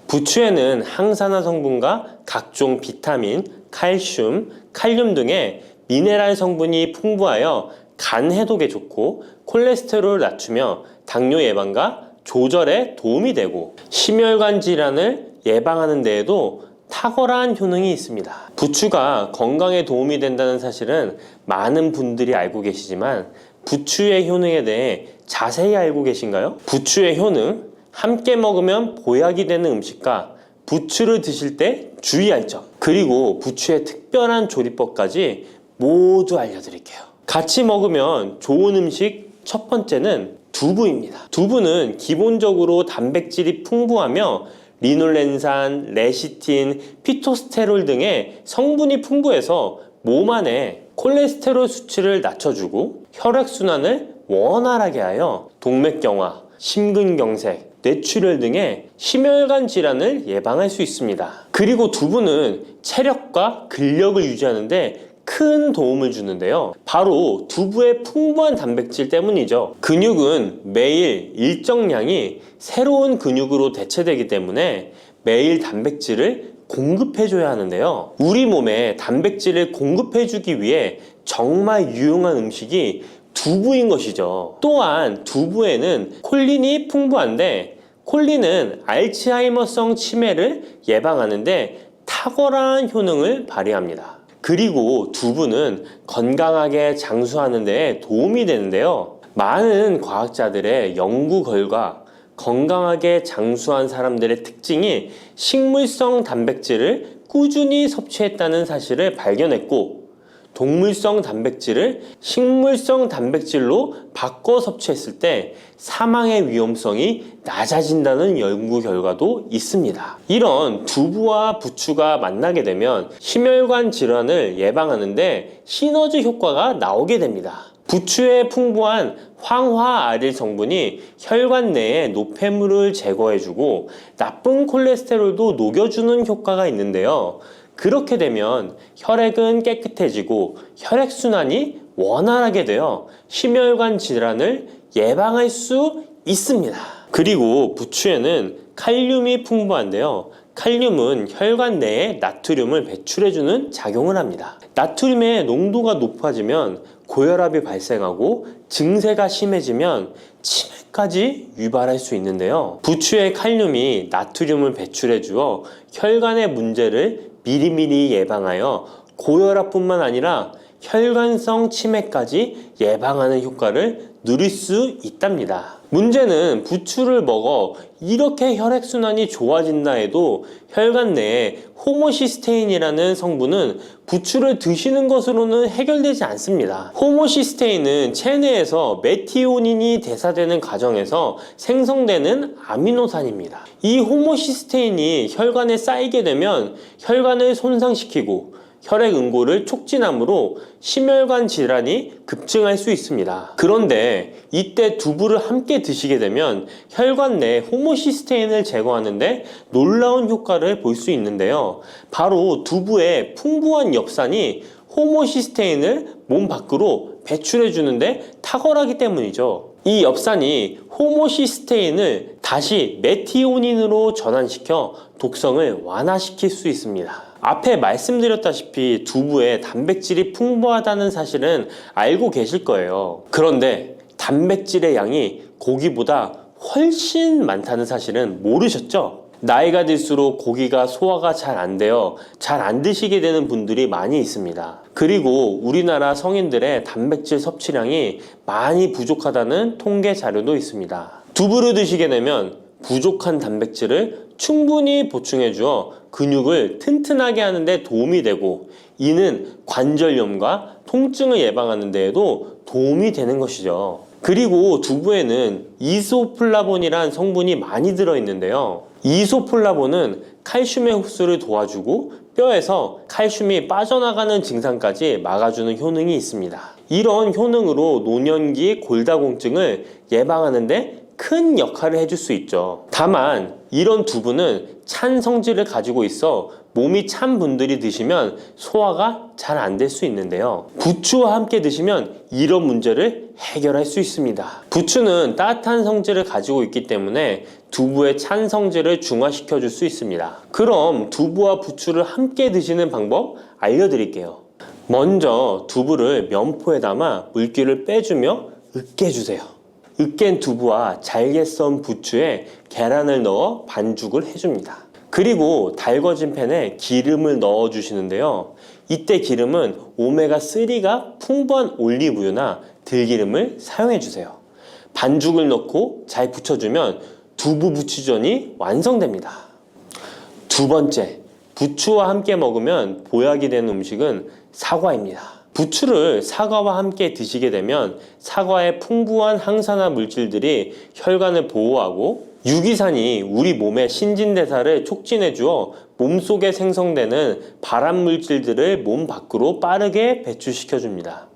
부추에는 항산화 성분과 각종 비타민, 칼슘, 칼륨 등의 미네랄 성분이 풍부하여 간 해독에 좋고 콜레스테롤을 낮추며 당뇨 예방과 조절에 도움이 되고 심혈관 질환을 예방하는 데에도 탁월한 효능이 있습니다. 부추가 건강에 도움이 된다는 사실은 많은 분들이 알고 계시지만 부추의 효능에 대해 자세히 알고 계신가요? 부추의 효능, 함께 먹으면 보약이 되는 음식과 부추를 드실 때 주의할 점, 그리고 부추의 특별한 조리법까지 모두 알려드릴게요. 같이 먹으면 좋은 음식 첫 번째는 두부입니다. 두부는 기본적으로 단백질이 풍부하며 리놀렌산, 레시틴, 피토스테롤 등의 성분이 풍부해서 몸 안에 콜레스테롤 수치를 낮춰주고 혈액순환을 원활하게 하여 동맥경화, 심근경색, 뇌출혈 등의 심혈관 질환을 예방할 수 있습니다. 그리고 두부는 체력과 근력을 유지하는 데 큰 도움을 주는데요. 바로 두부의 풍부한 단백질 때문이죠. 근육은 매일 일정량이 새로운 근육으로 대체되기 때문에 매일 단백질을 공급해줘야 하는데요. 우리 몸에 단백질을 공급해주기 위해 정말 유용한 음식이 두부인 것이죠. 또한 두부에는 콜린이 풍부한데, 콜린은 알츠하이머성 치매를 예방하는데 탁월한 효능을 발휘합니다. 그리고 두부는 건강하게 장수하는 데 도움이 되는데요. 많은 과학자들의 연구 결과 건강하게 장수한 사람들의 특징이 식물성 단백질을 꾸준히 섭취했다는 사실을 발견했고, 동물성 단백질을 식물성 단백질로 바꿔 섭취했을 때 사망의 위험성이 낮아진다는 연구 결과도 있습니다. 이런 두부와 부추가 만나게 되면 심혈관 질환을 예방하는데 시너지 효과가 나오게 됩니다. 부추에 풍부한 황화아릴 성분이 혈관 내의 노폐물을 제거해주고 나쁜 콜레스테롤도 녹여주는 효과가 있는데요. 그렇게 되면 혈액은 깨끗해지고 혈액순환이 원활하게 되어 심혈관 질환을 예방할 수 있습니다. 그리고 부추에는 칼륨이 풍부한데요. 칼륨은 혈관 내에 나트륨을 배출해주는 작용을 합니다. 나트륨의 농도가 높아지면 고혈압이 발생하고 증세가 심해지면 치매까지 유발할 수 있는데요. 부추의 칼륨이 나트륨을 배출해주어 혈관의 문제를 미리미리 예방하여 고혈압뿐만 아니라 혈관성 치매까지 예방하는 효과를 누릴 수 있답니다. 문제는 부추를 먹어 이렇게 혈액순환이 좋아진다 해도 혈관 내에 호모시스테인이라는 성분은 부추를 드시는 것으로는 해결되지 않습니다. 호모시스테인은 체내에서 메티오닌이 대사되는 과정에서 생성되는 아미노산입니다. 이 호모시스테인이 혈관에 쌓이게 되면 혈관을 손상시키고 혈액 응고를 촉진하므로 심혈관 질환이 급증할 수 있습니다. 그런데 이때 두부를 함께 드시게 되면 혈관 내 호모시스테인을 제거하는데 놀라운 효과를 볼 수 있는데요. 바로 두부의 풍부한 엽산이 호모시스테인을 몸 밖으로 배출해 주는데 탁월하기 때문이죠. 이 엽산이 호모시스테인을 다시 메티오닌으로 전환시켜 독성을 완화시킬 수 있습니다. 앞에 말씀드렸다시피 두부에 단백질이 풍부하다는 사실은 알고 계실 거예요. 그런데 단백질의 양이 고기보다 훨씬 많다는 사실은 모르셨죠? 나이가 들수록 고기가 소화가 잘 안 되어 잘 안 드시게 되는 분들이 많이 있습니다. 그리고 우리나라 성인들의 단백질 섭취량이 많이 부족하다는 통계 자료도 있습니다. 두부를 드시게 되면 부족한 단백질을 충분히 보충해 주어 근육을 튼튼하게 하는 데 도움이 되고 이는 관절염과 통증을 예방하는 데에도 도움이 되는 것이죠. 그리고 두부에는 이소플라본이란 성분이 많이 들어있는데요. 이소플라본은 칼슘의 흡수를 도와주고 뼈에서 칼슘이 빠져나가는 증상까지 막아주는 효능이 있습니다. 이런 효능으로 노년기 골다공증을 예방하는 데 큰 역할을 해줄 수 있죠. 다만 이런 두부는 찬 성질을 가지고 있어 몸이 찬 분들이 드시면 소화가 잘 안 될 수 있는데요. 부추와 함께 드시면 이런 문제를 해결할 수 있습니다. 부추는 따뜻한 성질을 가지고 있기 때문에 두부의 찬 성질을 중화시켜 줄 수 있습니다. 그럼 두부와 부추를 함께 드시는 방법 알려드릴게요. 먼저 두부를 면포에 담아 물기를 빼주며 으깨주세요. 으깬 두부와 잘게 썬 부추에 계란을 넣어 반죽을 해줍니다. 그리고 달궈진 팬에 기름을 넣어 주시는데요. 이때 기름은 오메가3가 풍부한 올리브유나 들기름을 사용해 주세요. 반죽을 넣고 잘 부쳐주면 두부 부추전이 완성됩니다. 두 번째, 부추와 함께 먹으면 보약이 되는 음식은 사과입니다. 부추를 사과와 함께 드시게 되면 사과의 풍부한 항산화 물질들이 혈관을 보호하고 유기산이 우리 몸의 신진대사를 촉진해 주어 몸속에 생성되는 발암 물질들을 몸 밖으로 빠르게 배출시켜 줍니다.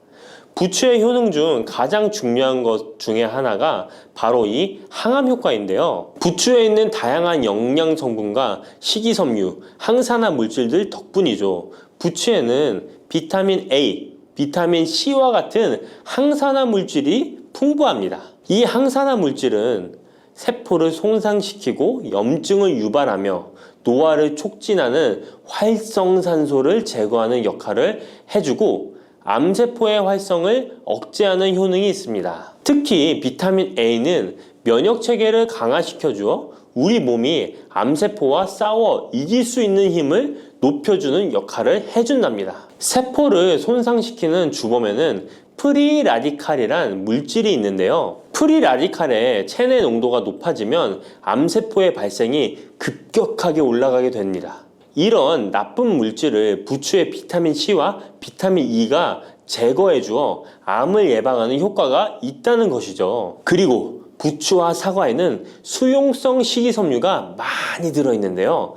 부추의 효능 중 가장 중요한 것 중에 하나가 바로 이 항암 효과인데요. 부추에 있는 다양한 영양 성분과 식이섬유, 항산화 물질들 덕분이죠. 부추에는 비타민 A, 비타민 C와 같은 항산화 물질이 풍부합니다. 이 항산화 물질은 세포를 손상시키고 염증을 유발하며 노화를 촉진하는 활성산소를 제거하는 역할을 해주고 암세포의 활성을 억제하는 효능이 있습니다. 특히 비타민 A는 면역체계를 강화시켜주어 우리 몸이 암세포와 싸워 이길 수 있는 힘을 높여주는 역할을 해준답니다. 세포를 손상시키는 주범에는 프리라디칼이란 물질이 있는데요. 프리라디칼의 체내 농도가 높아지면 암세포의 발생이 급격하게 올라가게 됩니다. 이런 나쁜 물질을 부추의 비타민 C와 비타민 E가 제거해 주어 암을 예방하는 효과가 있다는 것이죠. 그리고 부추와 사과에는 수용성 식이섬유가 많이 들어있는데요.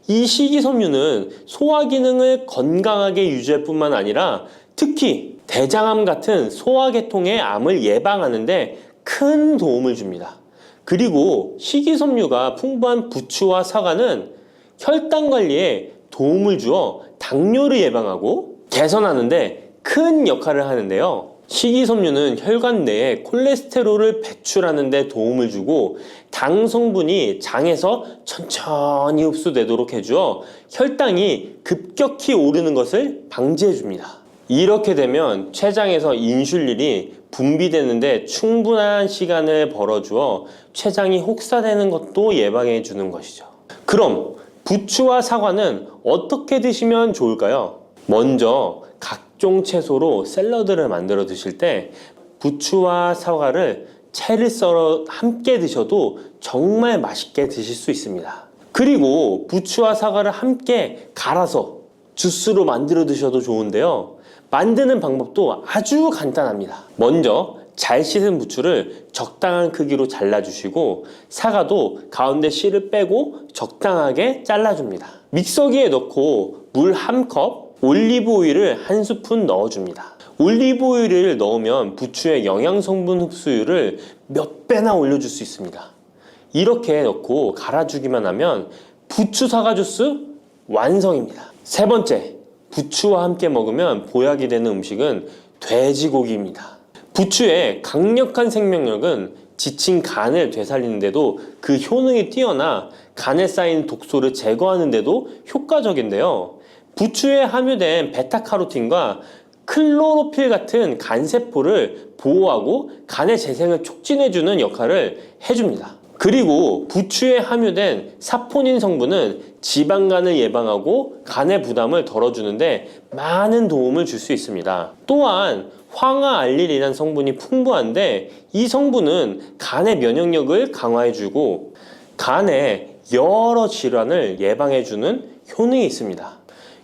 이 식이섬유는 소화 기능을 건강하게 유지할 뿐만 아니라 특히 대장암 같은 소화계통의 암을 예방하는 데 큰 도움을 줍니다. 그리고 식이섬유가 풍부한 부추와 사과는 혈당 관리에 도움을 주어 당뇨를 예방하고 개선하는데 큰 역할을 하는데요. 식이섬유는 혈관 내에 콜레스테롤을 배출하는 데 도움을 주고 당 성분이 장에서 천천히 흡수되도록 해주어 혈당이 급격히 오르는 것을 방지해 줍니다. 이렇게 되면 췌장에서 인슐린이 분비되는데 충분한 시간을 벌어주어 췌장이 혹사되는 것도 예방해 주는 것이죠. 그럼 부추와 사과는 어떻게 드시면 좋을까요? 먼저 각종 채소로 샐러드를 만들어 드실 때 부추와 사과를 채를 썰어 함께 드셔도 정말 맛있게 드실 수 있습니다. 그리고 부추와 사과를 함께 갈아서 주스로 만들어 드셔도 좋은데요. 만드는 방법도 아주 간단합니다. 먼저 잘 씻은 부추를 적당한 크기로 잘라주시고 사과도 가운데 씨를 빼고 적당하게 잘라줍니다. 믹서기에 넣고 물 1컵, 올리브 오일을 1스푼 넣어줍니다. 올리브 오일을 넣으면 부추의 영양 성분 흡수율을 몇 배나 올려줄 수 있습니다. 이렇게 넣고 갈아주기만 하면 부추 사과 주스 완성입니다. 세 번째, 부추와 함께 먹으면 보약이 되는 음식은 돼지고기입니다. 부추의 강력한 생명력은 지친 간을 되살리는데도 그 효능이 뛰어나 간에 쌓인 독소를 제거하는데도 효과적인데요. 부추에 함유된 베타카로틴과 클로로필 같은 간세포를 보호하고 간의 재생을 촉진해주는 역할을 해줍니다. 그리고 부추에 함유된 사포닌 성분은 지방간을 예방하고 간의 부담을 덜어주는데 많은 도움을 줄 수 있습니다. 또한 황화알릴이라는 성분이 풍부한데 이 성분은 간의 면역력을 강화해주고 간의 여러 질환을 예방해주는 효능이 있습니다.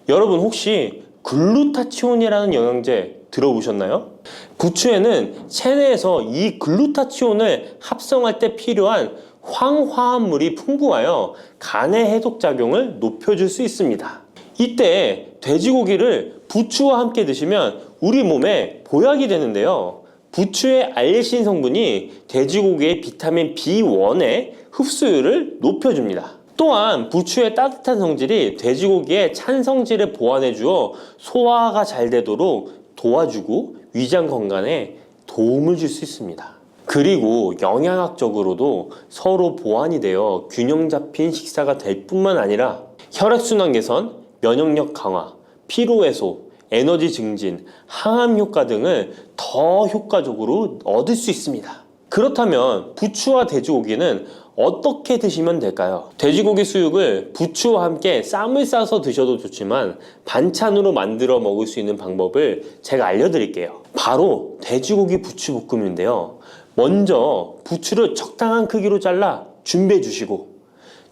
여러분 혹시 글루타치온이라는 영양제 들어보셨나요? 부추에는 체내에서 이 글루타치온을 합성할 때 필요한 황화합물이 풍부하여 간의 해독작용을 높여줄 수 있습니다. 이때 돼지고기를 부추와 함께 드시면 우리 몸에 보약이 되는데요. 부추의 알리신 성분이 돼지고기의 비타민 B1의 흡수율을 높여줍니다. 또한 부추의 따뜻한 성질이 돼지고기의 찬 성질을 보완해 주어 소화가 잘 되도록 도와주고 위장 건강에 도움을 줄 수 있습니다. 그리고 영양학적으로도 서로 보완이 되어 균형 잡힌 식사가 될 뿐만 아니라 혈액순환 개선, 면역력 강화, 피로 해소, 에너지 증진, 항암 효과 등을 더 효과적으로 얻을 수 있습니다. 그렇다면 부추와 돼지고기는 어떻게 드시면 될까요? 돼지고기 수육을 부추와 함께 쌈을 싸서 드셔도 좋지만 반찬으로 만들어 먹을 수 있는 방법을 제가 알려드릴게요. 바로 돼지고기 부추볶음인데요. 먼저 부추를 적당한 크기로 잘라 준비해 주시고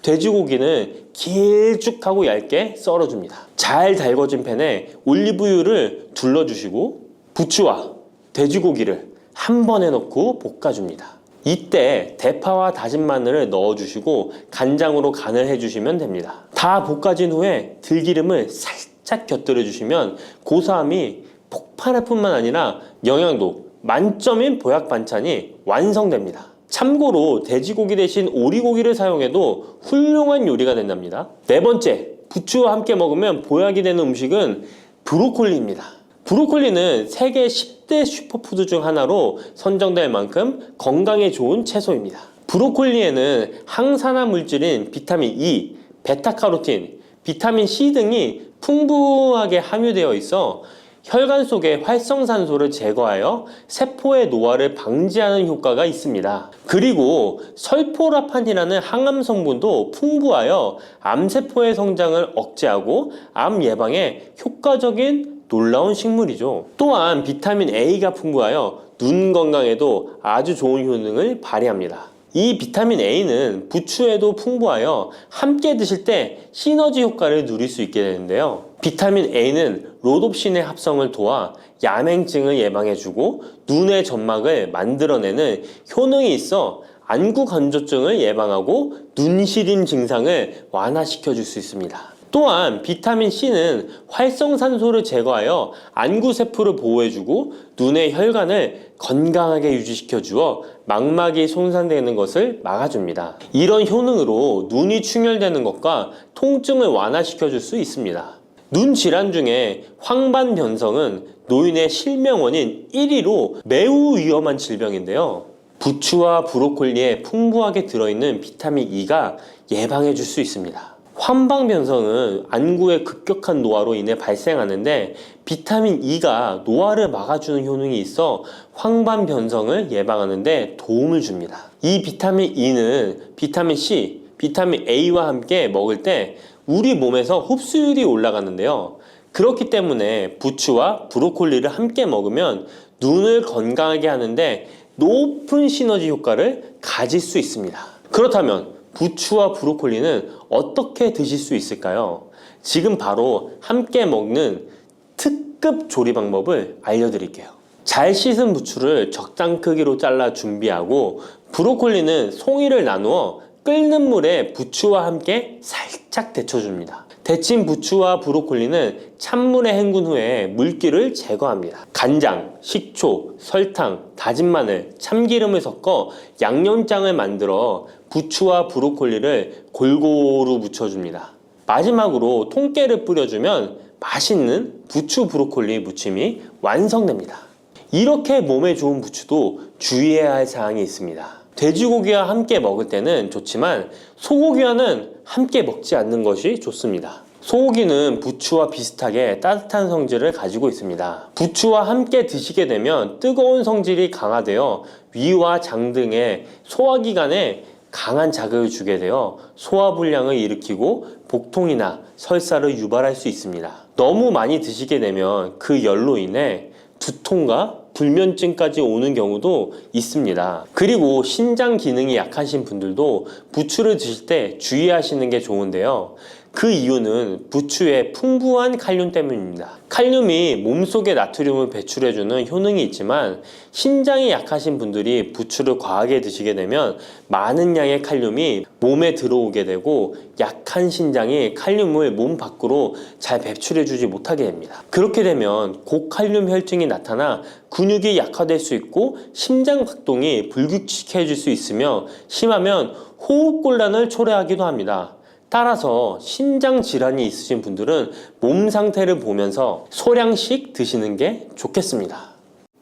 돼지고기는 길쭉하고 얇게 썰어줍니다. 잘 달궈진 팬에 올리브유를 둘러주시고 부추와 돼지고기를 한 번에 넣고 볶아줍니다. 이때 대파와 다진 마늘을 넣어주시고 간장으로 간을 해주시면 됩니다. 다 볶아진 후에 들기름을 살짝 곁들여 주시면 고소함이 폭발할 뿐만 아니라 영양도 만점인 보약 반찬이 완성됩니다. 참고로 돼지고기 대신 오리고기를 사용해도 훌륭한 요리가 된답니다. 네 번째, 부추와 함께 먹으면 보약이 되는 음식은 브로콜리입니다. 브로콜리는 세계 10대 슈퍼푸드 중 하나로 선정될 만큼 건강에 좋은 채소입니다. 브로콜리에는 항산화 물질인 비타민 E, 베타카로틴, 비타민 C 등이 풍부하게 함유되어 있어 혈관 속의 활성산소를 제거하여 세포의 노화를 방지하는 효과가 있습니다. 그리고 설포라판이라는 항암 성분도 풍부하여 암세포의 성장을 억제하고 암 예방에 효과적인 놀라운 식물이죠. 또한 비타민 A가 풍부하여 눈 건강에도 아주 좋은 효능을 발휘합니다. 이 비타민 A는 부추에도 풍부하여 함께 드실 때 시너지 효과를 누릴 수 있게 되는데요. 비타민 A는 로놉신의 합성을 도와 야맹증을 예방해주고 눈의 점막을 만들어내는 효능이 있어 안구 건조증을 예방하고 눈시림 증상을 완화시켜 줄 수 있습니다. 또한 비타민 C는 활성산소를 제거하여 안구세포를 보호해주고 눈의 혈관을 건강하게 유지시켜 주어 망막이 손상되는 것을 막아줍니다. 이런 효능으로 눈이 충혈되는 것과 통증을 완화시켜 줄 수 있습니다. 눈 질환 중에 황반 변성은 노인의 실명 원인 1위로 매우 위험한 질병인데요. 부추와 브로콜리에 풍부하게 들어있는 비타민 E가 예방해 줄 수 있습니다. 황반 변성은 안구의 급격한 노화로 인해 발생하는데 비타민 E가 노화를 막아주는 효능이 있어 황반 변성을 예방하는 데 도움을 줍니다. 이 비타민 E는 비타민 C, 비타민 A와 함께 먹을 때 우리 몸에서 흡수율이 올라가는데요. 그렇기 때문에 부추와 브로콜리를 함께 먹으면 눈을 건강하게 하는데 높은 시너지 효과를 가질 수 있습니다. 그렇다면 부추와 브로콜리는 어떻게 드실 수 있을까요? 지금 바로 함께 먹는 특급 조리 방법을 알려드릴게요. 잘 씻은 부추를 적당 크기로 잘라 준비하고 브로콜리는 송이를 나누어 끓는 물에 부추와 함께 살짝 데쳐줍니다. 데친 부추와 브로콜리는 찬물에 헹군 후에 물기를 제거합니다. 간장, 식초, 설탕, 다진 마늘, 참기름을 섞어 양념장을 만들어 부추와 브로콜리를 골고루 묻혀줍니다. 마지막으로 통깨를 뿌려주면 맛있는 부추 브로콜리 무침이 완성됩니다. 이렇게 몸에 좋은 부추도 주의해야 할 사항이 있습니다. 돼지고기와 함께 먹을 때는 좋지만 소고기와는 함께 먹지 않는 것이 좋습니다. 소고기는 부추와 비슷하게 따뜻한 성질을 가지고 있습니다. 부추와 함께 드시게 되면 뜨거운 성질이 강화되어 위와 장 등의 소화기관에 강한 자극을 주게 되어 소화불량을 일으키고 복통이나 설사를 유발할 수 있습니다. 너무 많이 드시게 되면 그 열로 인해 두통과 불면증까지 오는 경우도 있습니다. 그리고 신장 기능이 약하신 분들도 부추를 드실 때 주의하시는 게 좋은데요. 그 이유는 부추의 풍부한 칼륨 때문입니다. 칼륨이 몸속에 나트륨을 배출해주는 효능이 있지만 신장이 약하신 분들이 부추를 과하게 드시게 되면 많은 양의 칼륨이 몸에 들어오게 되고 약한 신장이 칼륨을 몸 밖으로 잘 배출해주지 못하게 됩니다. 그렇게 되면 고칼륨 혈증이 나타나 근육이 약화될 수 있고 심장 박동이 불규칙해질 수 있으며 심하면 호흡곤란을 초래하기도 합니다. 따라서 신장 질환이 있으신 분들은 몸 상태를 보면서 소량씩 드시는 게 좋겠습니다.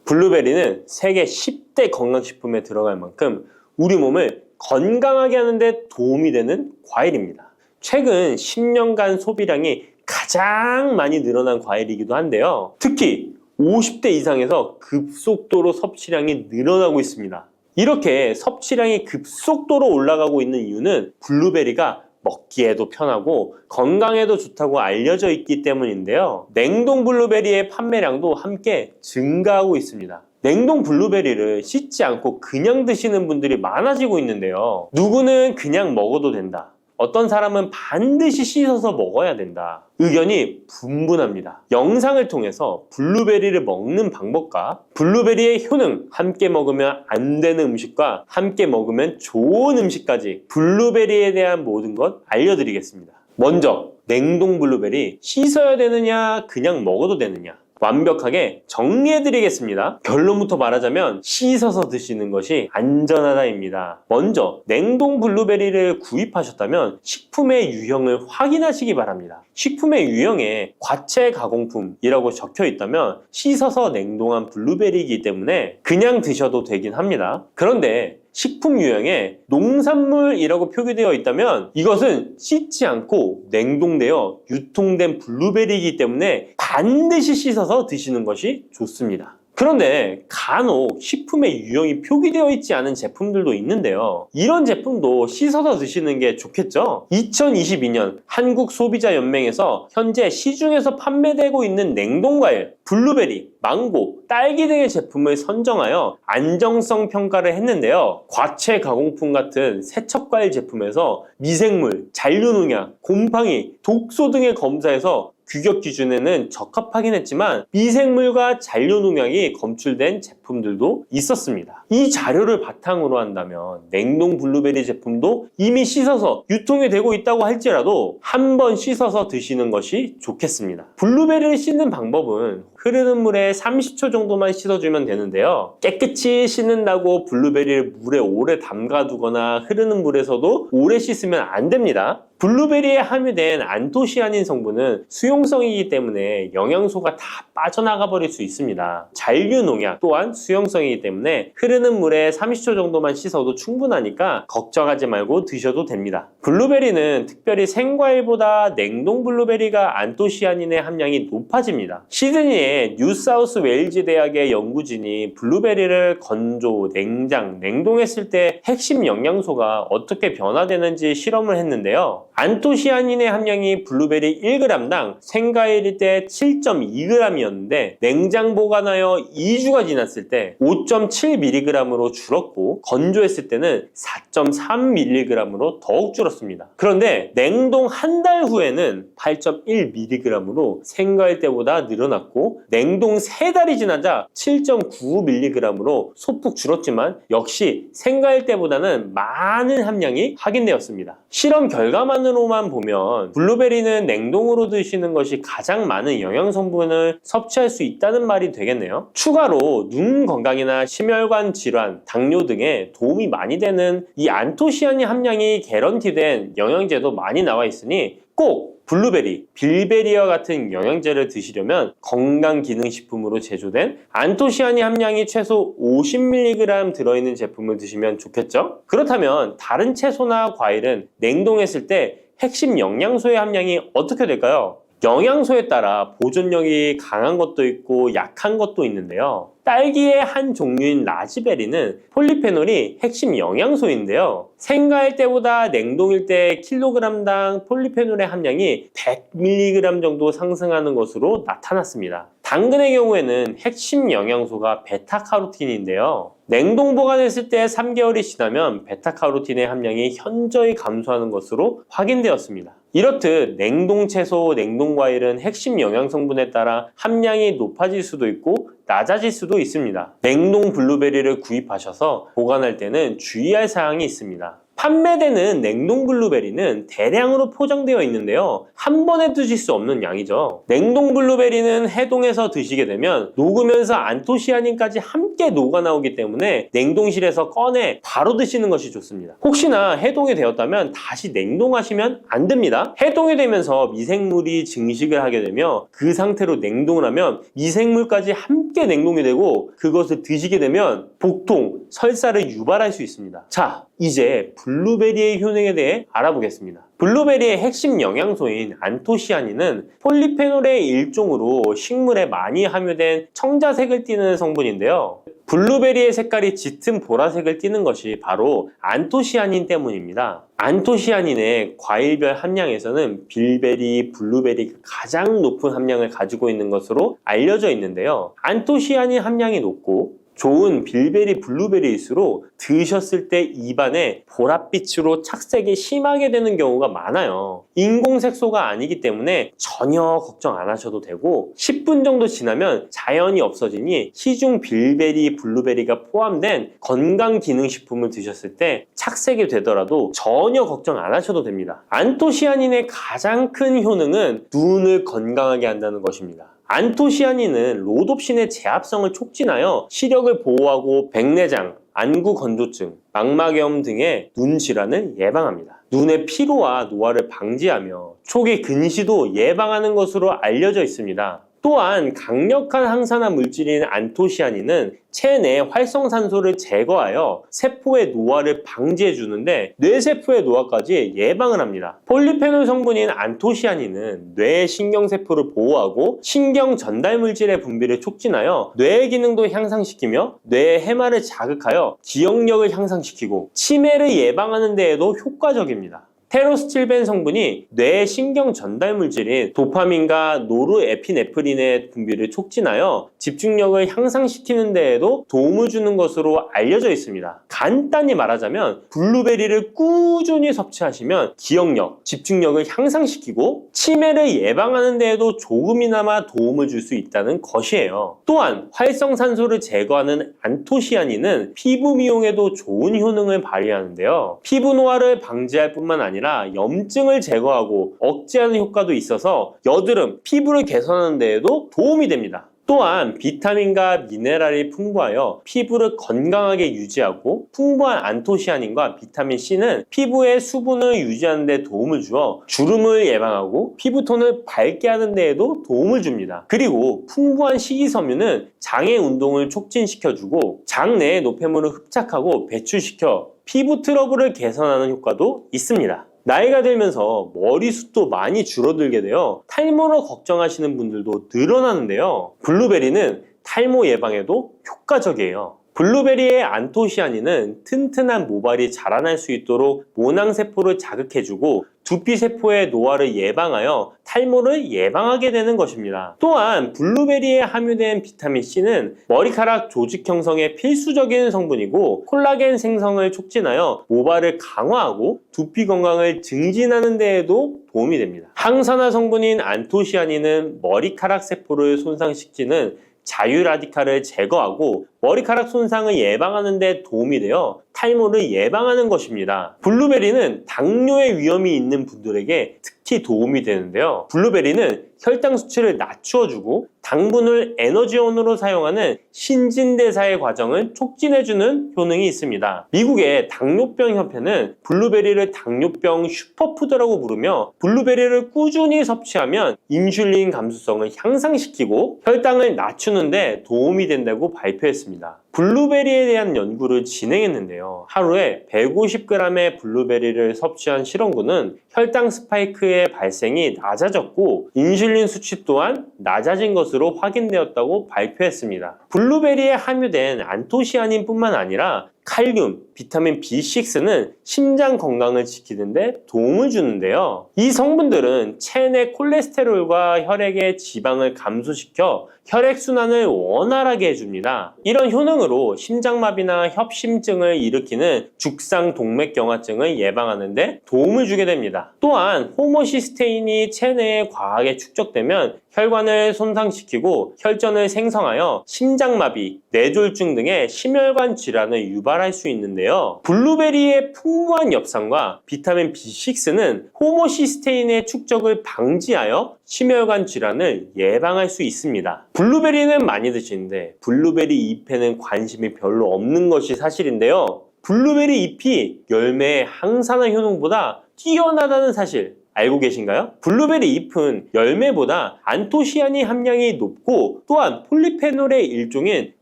블루베리는 세계 10대 건강식품에 들어갈 만큼 우리 몸을 건강하게 하는데 도움이 되는 과일입니다. 최근 10년간 소비량이 가장 많이 늘어난 과일이기도 한데요. 특히 50대 이상에서 급속도로 섭취량이 늘어나고 있습니다. 이렇게 섭취량이 급속도로 올라가고 있는 이유는 블루베리가 먹기에도 편하고 건강에도 좋다고 알려져 있기 때문인데요. 냉동 블루베리의 판매량도 함께 증가하고 있습니다. 냉동 블루베리를 씻지 않고 그냥 드시는 분들이 많아지고 있는데요. 누구는 그냥 먹어도 된다. 어떤 사람은 반드시 씻어서 먹어야 된다. 의견이 분분합니다. 영상을 통해서 블루베리를 먹는 방법과 블루베리의 효능, 함께 먹으면 안 되는 음식과 함께 먹으면 좋은 음식까지 블루베리에 대한 모든 것 알려드리겠습니다. 먼저 냉동 블루베리 씻어야 되느냐 그냥 먹어도 되느냐 완벽하게 정리해드리겠습니다. 결론부터 말하자면 씻어서 드시는 것이 안전하다입니다. 먼저 냉동 블루베리를 구입하셨다면 식품의 유형을 확인하시기 바랍니다. 식품의 유형에 과체 가공품이라고 적혀 있다면 씻어서 냉동한 블루베리이기 때문에 그냥 드셔도 되긴 합니다. 그런데 식품 유형에 농산물이라고 표기되어 있다면 이것은 씻지 않고 냉동되어 유통된 블루베리이기 때문에 반드시 씻어서 드시는 것이 좋습니다. 그런데 간혹 식품에 유형이 표기되어 있지 않은 제품들도 있는데요. 이런 제품도 씻어서 드시는 게 좋겠죠? 2022년 한국소비자연맹에서 현재 시중에서 판매되고 있는 냉동과일, 블루베리, 망고, 딸기 등의 제품을 선정하여 안정성 평가를 했는데요. 과체 가공품 같은 세척과일 제품에서 미생물, 잔류농약, 곰팡이, 독소 등의 검사에서 규격 기준에는 적합하긴 했지만 미생물과 잔류농약이 검출된 제품들도 있었습니다. 이 자료를 바탕으로 한다면 냉동 블루베리 제품도 이미 씻어서 유통이 되고 있다고 할지라도 한번 씻어서 드시는 것이 좋겠습니다. 블루베리를 씻는 방법은 흐르는 물에 30초 정도만 씻어주면 되는데요. 깨끗이 씻는다고 블루베리를 물에 오래 담가두거나 흐르는 물에서도 오래 씻으면 안 됩니다. 블루베리에 함유된 안토시아닌 성분은 수용성이기 때문에 영양소가 다 빠져나가 버릴 수 있습니다. 잔류 농약 또한 수용성이기 때문에 흐르는 물에 30초 정도만 씻어도 충분하니까 걱정하지 말고 드셔도 됩니다. 블루베리는 특별히 생과일보다 냉동 블루베리가 안토시아닌의 함량이 높아집니다. 시드니의 뉴사우스 웨일즈 대학의 연구진이 블루베리를 건조, 냉장, 냉동했을 때 핵심 영양소가 어떻게 변화되는지 실험을 했는데요. 안토시아닌의 함량이 블루베리 1g당 생과일일 때 7.2g이었는데 냉장 보관하여 2주가 지났을 때 5.7mg으로 줄었고 건조했을 때는 4.3mg으로 더욱 줄었습니다. 그런데 냉동 한 달 후에는 8.1mg으로 생과일 때보다 늘어났고 냉동 3달이 지나자 7.9mg으로 소폭 줄었지만 역시 생과일 때보다는 많은 함량이 확인되었습니다. 실험 결과만으로만 보면 블루베리는 냉동으로 드시는 것이 가장 많은 영양 성분을 섭취할 수 있다는 말이 되겠네요. 추가로 눈 건강이나 심혈관 질환, 당뇨 등에 도움이 많이 되는 이 안토시아닌 함량이 개런티된 영양제도 많이 나와 있으니 꼭 블루베리, 빌베리와 같은 영양제를 드시려면 건강기능식품으로 제조된 안토시아닌 함량이 최소 50mg 들어있는 제품을 드시면 좋겠죠? 그렇다면 다른 채소나 과일은 냉동했을 때 핵심 영양소의 함량이 어떻게 될까요? 영양소에 따라 보존력이 강한 것도 있고 약한 것도 있는데요. 딸기의 한 종류인 라즈베리는 폴리페놀이 핵심 영양소인데요. 생과일 때보다 냉동일 때 킬로그램당 폴리페놀의 함량이 100mg 정도 상승하는 것으로 나타났습니다. 당근의 경우에는 핵심 영양소가 베타카로틴인데요. 냉동 보관했을 때 3개월이 지나면 베타카로틴의 함량이 현저히 감소하는 것으로 확인되었습니다. 이렇듯 냉동 채소, 냉동 과일은 핵심 영양 성분에 따라 함량이 높아질 수도 있고 낮아질 수도 있습니다. 냉동 블루베리를 구입하셔서 보관할 때는 주의할 사항이 있습니다. 판매되는 냉동 블루베리는 대량으로 포장되어 있는데요. 한 번에 드실 수 없는 양이죠. 냉동 블루베리는 해동해서 드시게 되면 녹으면서 안토시아닌까지 함께 녹아 나오기 때문에 냉동실에서 꺼내 바로 드시는 것이 좋습니다. 혹시나 해동이 되었다면 다시 냉동하시면 안 됩니다. 해동이 되면서 미생물이 증식을 하게 되며 그 상태로 냉동을 하면 미생물까지 함께 냉동이 되고 그것을 드시게 되면 복통, 설사를 유발할 수 있습니다. 자, 이제 블루베리의 효능에 대해 알아보겠습니다. 블루베리의 핵심 영양소인 안토시아닌은 폴리페놀의 일종으로 식물에 많이 함유된 청자색을 띠는 성분인데요. 블루베리의 색깔이 짙은 보라색을 띠는 것이 바로 안토시아닌 때문입니다. 안토시아닌의 과일별 함량에서는 빌베리, 블루베리가 가장 높은 함량을 가지고 있는 것으로 알려져 있는데요. 안토시아닌 함량이 높고 좋은 빌베리, 블루베리일수록 드셨을 때 입안에 보랏빛으로 착색이 심하게 되는 경우가 많아요. 인공색소가 아니기 때문에 전혀 걱정 안 하셔도 되고 10분 정도 지나면 자연히 없어지니 시중 빌베리, 블루베리가 포함된 건강기능식품을 드셨을 때 착색이 되더라도 전혀 걱정 안 하셔도 됩니다. 안토시아닌의 가장 큰 효능은 눈을 건강하게 한다는 것입니다. 안토시아닌은 로놉신의 제합성을 촉진하여 시력을 보호하고 백내장, 안구 건조증, 망막염 등의 눈 질환을 예방합니다. 눈의 피로와 노화를 방지하며 초기 근시도 예방하는 것으로 알려져 있습니다. 또한 강력한 항산화 물질인 안토시아닌은 체내 활성산소를 제거하여 세포의 노화를 방지해 주는데 뇌세포의 노화까지 예방을 합니다. 폴리페놀 성분인 안토시아닌은 뇌의 신경세포를 보호하고 신경 전달 물질의 분비를 촉진하여 뇌의 기능도 향상시키며 뇌의 해마를 자극하여 기억력을 향상시키고 치매를 예방하는 데에도 효과적입니다. 테로스틸벤 성분이 뇌의 신경 전달 물질인 도파민과 노르에피네프린의 분비를 촉진하여 집중력을 향상시키는 데에도 도움을 주는 것으로 알려져 있습니다. 간단히 말하자면 블루베리를 꾸준히 섭취하시면 기억력, 집중력을 향상시키고 치매를 예방하는 데에도 조금이나마 도움을 줄 수 있다는 것이에요. 또한 활성산소를 제거하는 안토시아닌은 피부 미용에도 좋은 효능을 발휘하는데요. 피부 노화를 방지할 뿐만 아니라 염증을 제거하고 억제하는 효과도 있어서 여드름, 피부를 개선하는 데에도 도움이 됩니다. 또한 비타민과 미네랄이 풍부하여 피부를 건강하게 유지하고 풍부한 안토시아닌과 비타민C는 피부의 수분을 유지하는 데 도움을 주어 주름을 예방하고 피부톤을 밝게 하는 데에도 도움을 줍니다. 그리고 풍부한 식이섬유는 장의 운동을 촉진시켜주고 장내의 노폐물을 흡착하고 배출시켜 피부 트러블을 개선하는 효과도 있습니다. 나이가 들면서 머리숱도 많이 줄어들게 되어 탈모로 걱정하시는 분들도 늘어나는데요. 블루베리는 탈모 예방에도 효과적이에요. 블루베리의 안토시아닌은 튼튼한 모발이 자라날 수 있도록 모낭세포를 자극해주고 두피세포의 노화를 예방하여 탈모를 예방하게 되는 것입니다. 또한 블루베리에 함유된 비타민C는 머리카락 조직 형성에 필수적인 성분이고 콜라겐 생성을 촉진하여 모발을 강화하고 두피 건강을 증진하는 데에도 도움이 됩니다. 항산화 성분인 안토시아닌은 머리카락 세포를 손상시키는 자유라디칼을 제거하고 머리카락 손상을 예방하는 데 도움이 되어 탈모를 예방하는 것입니다. 블루베리는 당뇨의 위험이 있는 분들에게 특히 도움이 되는데요. 블루베리는 혈당 수치를 낮추어주고 당분을 에너지원으로 사용하는 신진대사의 과정을 촉진해주는 효능이 있습니다. 미국의 당뇨병 협회는 블루베리를 당뇨병 슈퍼푸드라고 부르며 블루베리를 꾸준히 섭취하면 인슐린 감수성을 향상시키고 혈당을 낮추는 데 도움이 된다고 발표했습니다. 블루베리에 대한 연구를 진행했는데요. 하루에 150g의 블루베리를 섭취한 실험군은 혈당 스파이크의 발생이 낮아졌고 인슐린 수치 또한 낮아진 것으로 확인되었다고 발표했습니다. 블루베리에 함유된 안토시아닌 뿐만 아니라 칼륨, 비타민 B6는 심장 건강을 지키는 데 도움을 주는데요. 이 성분들은 체내 콜레스테롤과 혈액의 지방을 감소시켜 혈액순환을 원활하게 해줍니다. 이런 효능으로 심장마비나 협심증을 일으키는 죽상동맥경화증을 예방하는 데 도움을 주게 됩니다. 또한 호모시스테인이 체내에 과하게 축적되면 혈관을 손상시키고 혈전을 생성하여 심장마비, 뇌졸중 등의 심혈관 질환을 유발할 수 있는데요. 블루베리의 풍부한 엽산과 비타민 B6는 호모시스테인의 축적을 방지하여 심혈관 질환을 예방할 수 있습니다. 블루베리는 많이 드시는데 블루베리 잎에는 관심이 별로 없는 것이 사실인데요. 블루베리 잎이 열매의 항산화 효능보다 뛰어나다는 사실 알고 계신가요? 블루베리 잎은 열매보다 안토시아닌 함량이 높고 또한 폴리페놀의 일종인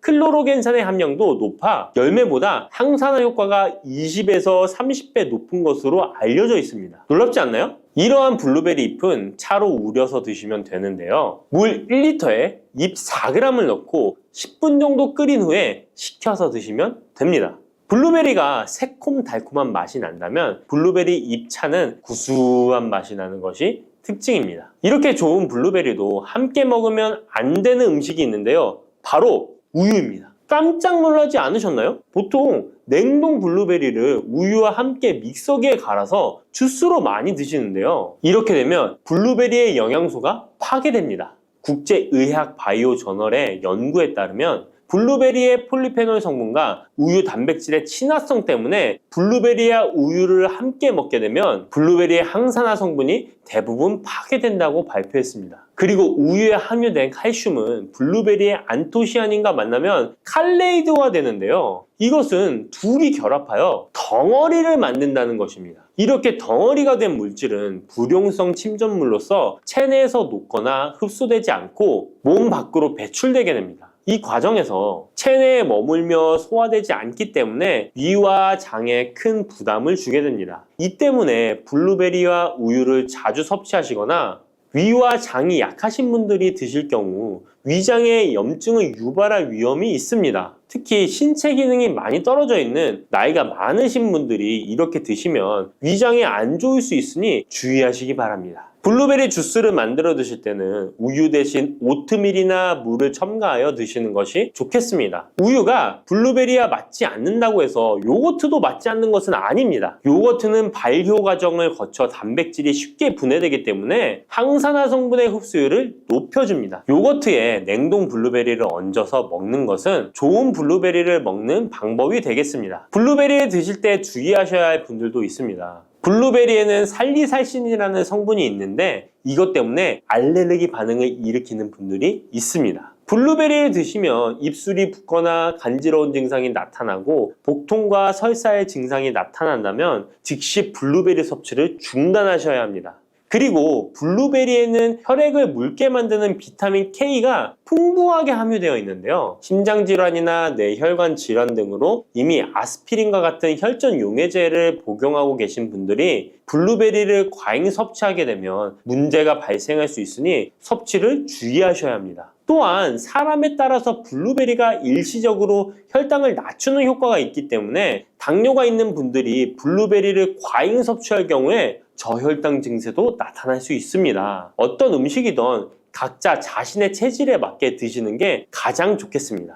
클로로겐산의 함량도 높아 열매보다 항산화 효과가 20에서 30배 높은 것으로 알려져 있습니다. 놀랍지 않나요? 이러한 블루베리 잎은 차로 우려서 드시면 되는데요. 물 1리터에 잎 4g을 넣고 10분 정도 끓인 후에 식혀서 드시면 됩니다. 블루베리가 새콤달콤한 맛이 난다면 블루베리 잎차는 구수한 맛이 나는 것이 특징입니다. 이렇게 좋은 블루베리도 함께 먹으면 안 되는 음식이 있는데요. 바로 우유입니다. 깜짝 놀라지 않으셨나요? 보통 냉동 블루베리를 우유와 함께 믹서기에 갈아서 주스로 많이 드시는데요. 이렇게 되면 블루베리의 영양소가 파괴됩니다. 국제의학 바이오 저널의 연구에 따르면 블루베리의 폴리페놀 성분과 우유 단백질의 친화성 때문에 블루베리와 우유를 함께 먹게 되면 블루베리의 항산화 성분이 대부분 파괴된다고 발표했습니다. 그리고 우유에 함유된 칼슘은 블루베리의 안토시아닌과 만나면 칼레이드가 되는데요. 이것은 둘이 결합하여 덩어리를 만든다는 것입니다. 이렇게 덩어리가 된 물질은 불용성 침전물로서 체내에서 녹거나 흡수되지 않고 몸 밖으로 배출되게 됩니다. 이 과정에서 체내에 머물며 소화되지 않기 때문에 위와 장에 큰 부담을 주게 됩니다. 이 때문에 블루베리와 우유를 자주 섭취하시거나 위와 장이 약하신 분들이 드실 경우 위장에 염증을 유발할 위험이 있습니다. 특히 신체 기능이 많이 떨어져 있는 나이가 많으신 분들이 이렇게 드시면 위장에 안 좋을 수 있으니 주의하시기 바랍니다. 블루베리 주스를 만들어 드실 때는 우유 대신 오트밀이나 물을 첨가하여 드시는 것이 좋겠습니다. 우유가 블루베리와 맞지 않는다고 해서 요거트도 맞지 않는 것은 아닙니다. 요거트는 발효 과정을 거쳐 단백질이 쉽게 분해되기 때문에 항산화 성분의 흡수율을 높여줍니다. 요거트에 냉동 블루베리를 얹어서 먹는 것은 좋은 블루베리를 먹는 방법이 되겠습니다. 블루베리를 드실 때 주의하셔야 할 분들도 있습니다. 블루베리에는 살리살신이라는 성분이 있는데 이것 때문에 알레르기 반응을 일으키는 분들이 있습니다. 블루베리를 드시면 입술이 붓거나 간지러운 증상이 나타나고 복통과 설사의 증상이 나타난다면 즉시 블루베리 섭취를 중단하셔야 합니다. 그리고 블루베리에는 혈액을 묽게 만드는 비타민 K가 풍부하게 함유되어 있는데요. 심장질환이나 뇌혈관 질환 등으로 이미 아스피린과 같은 혈전 용해제를 복용하고 계신 분들이 블루베리를 과잉 섭취하게 되면 문제가 발생할 수 있으니 섭취를 주의하셔야 합니다. 또한 사람에 따라서 블루베리가 일시적으로 혈당을 낮추는 효과가 있기 때문에 당뇨가 있는 분들이 블루베리를 과잉 섭취할 경우에 저혈당 증세도 나타날 수 있습니다. 어떤 음식이든 각자 자신의 체질에 맞게 드시는 게 가장 좋겠습니다.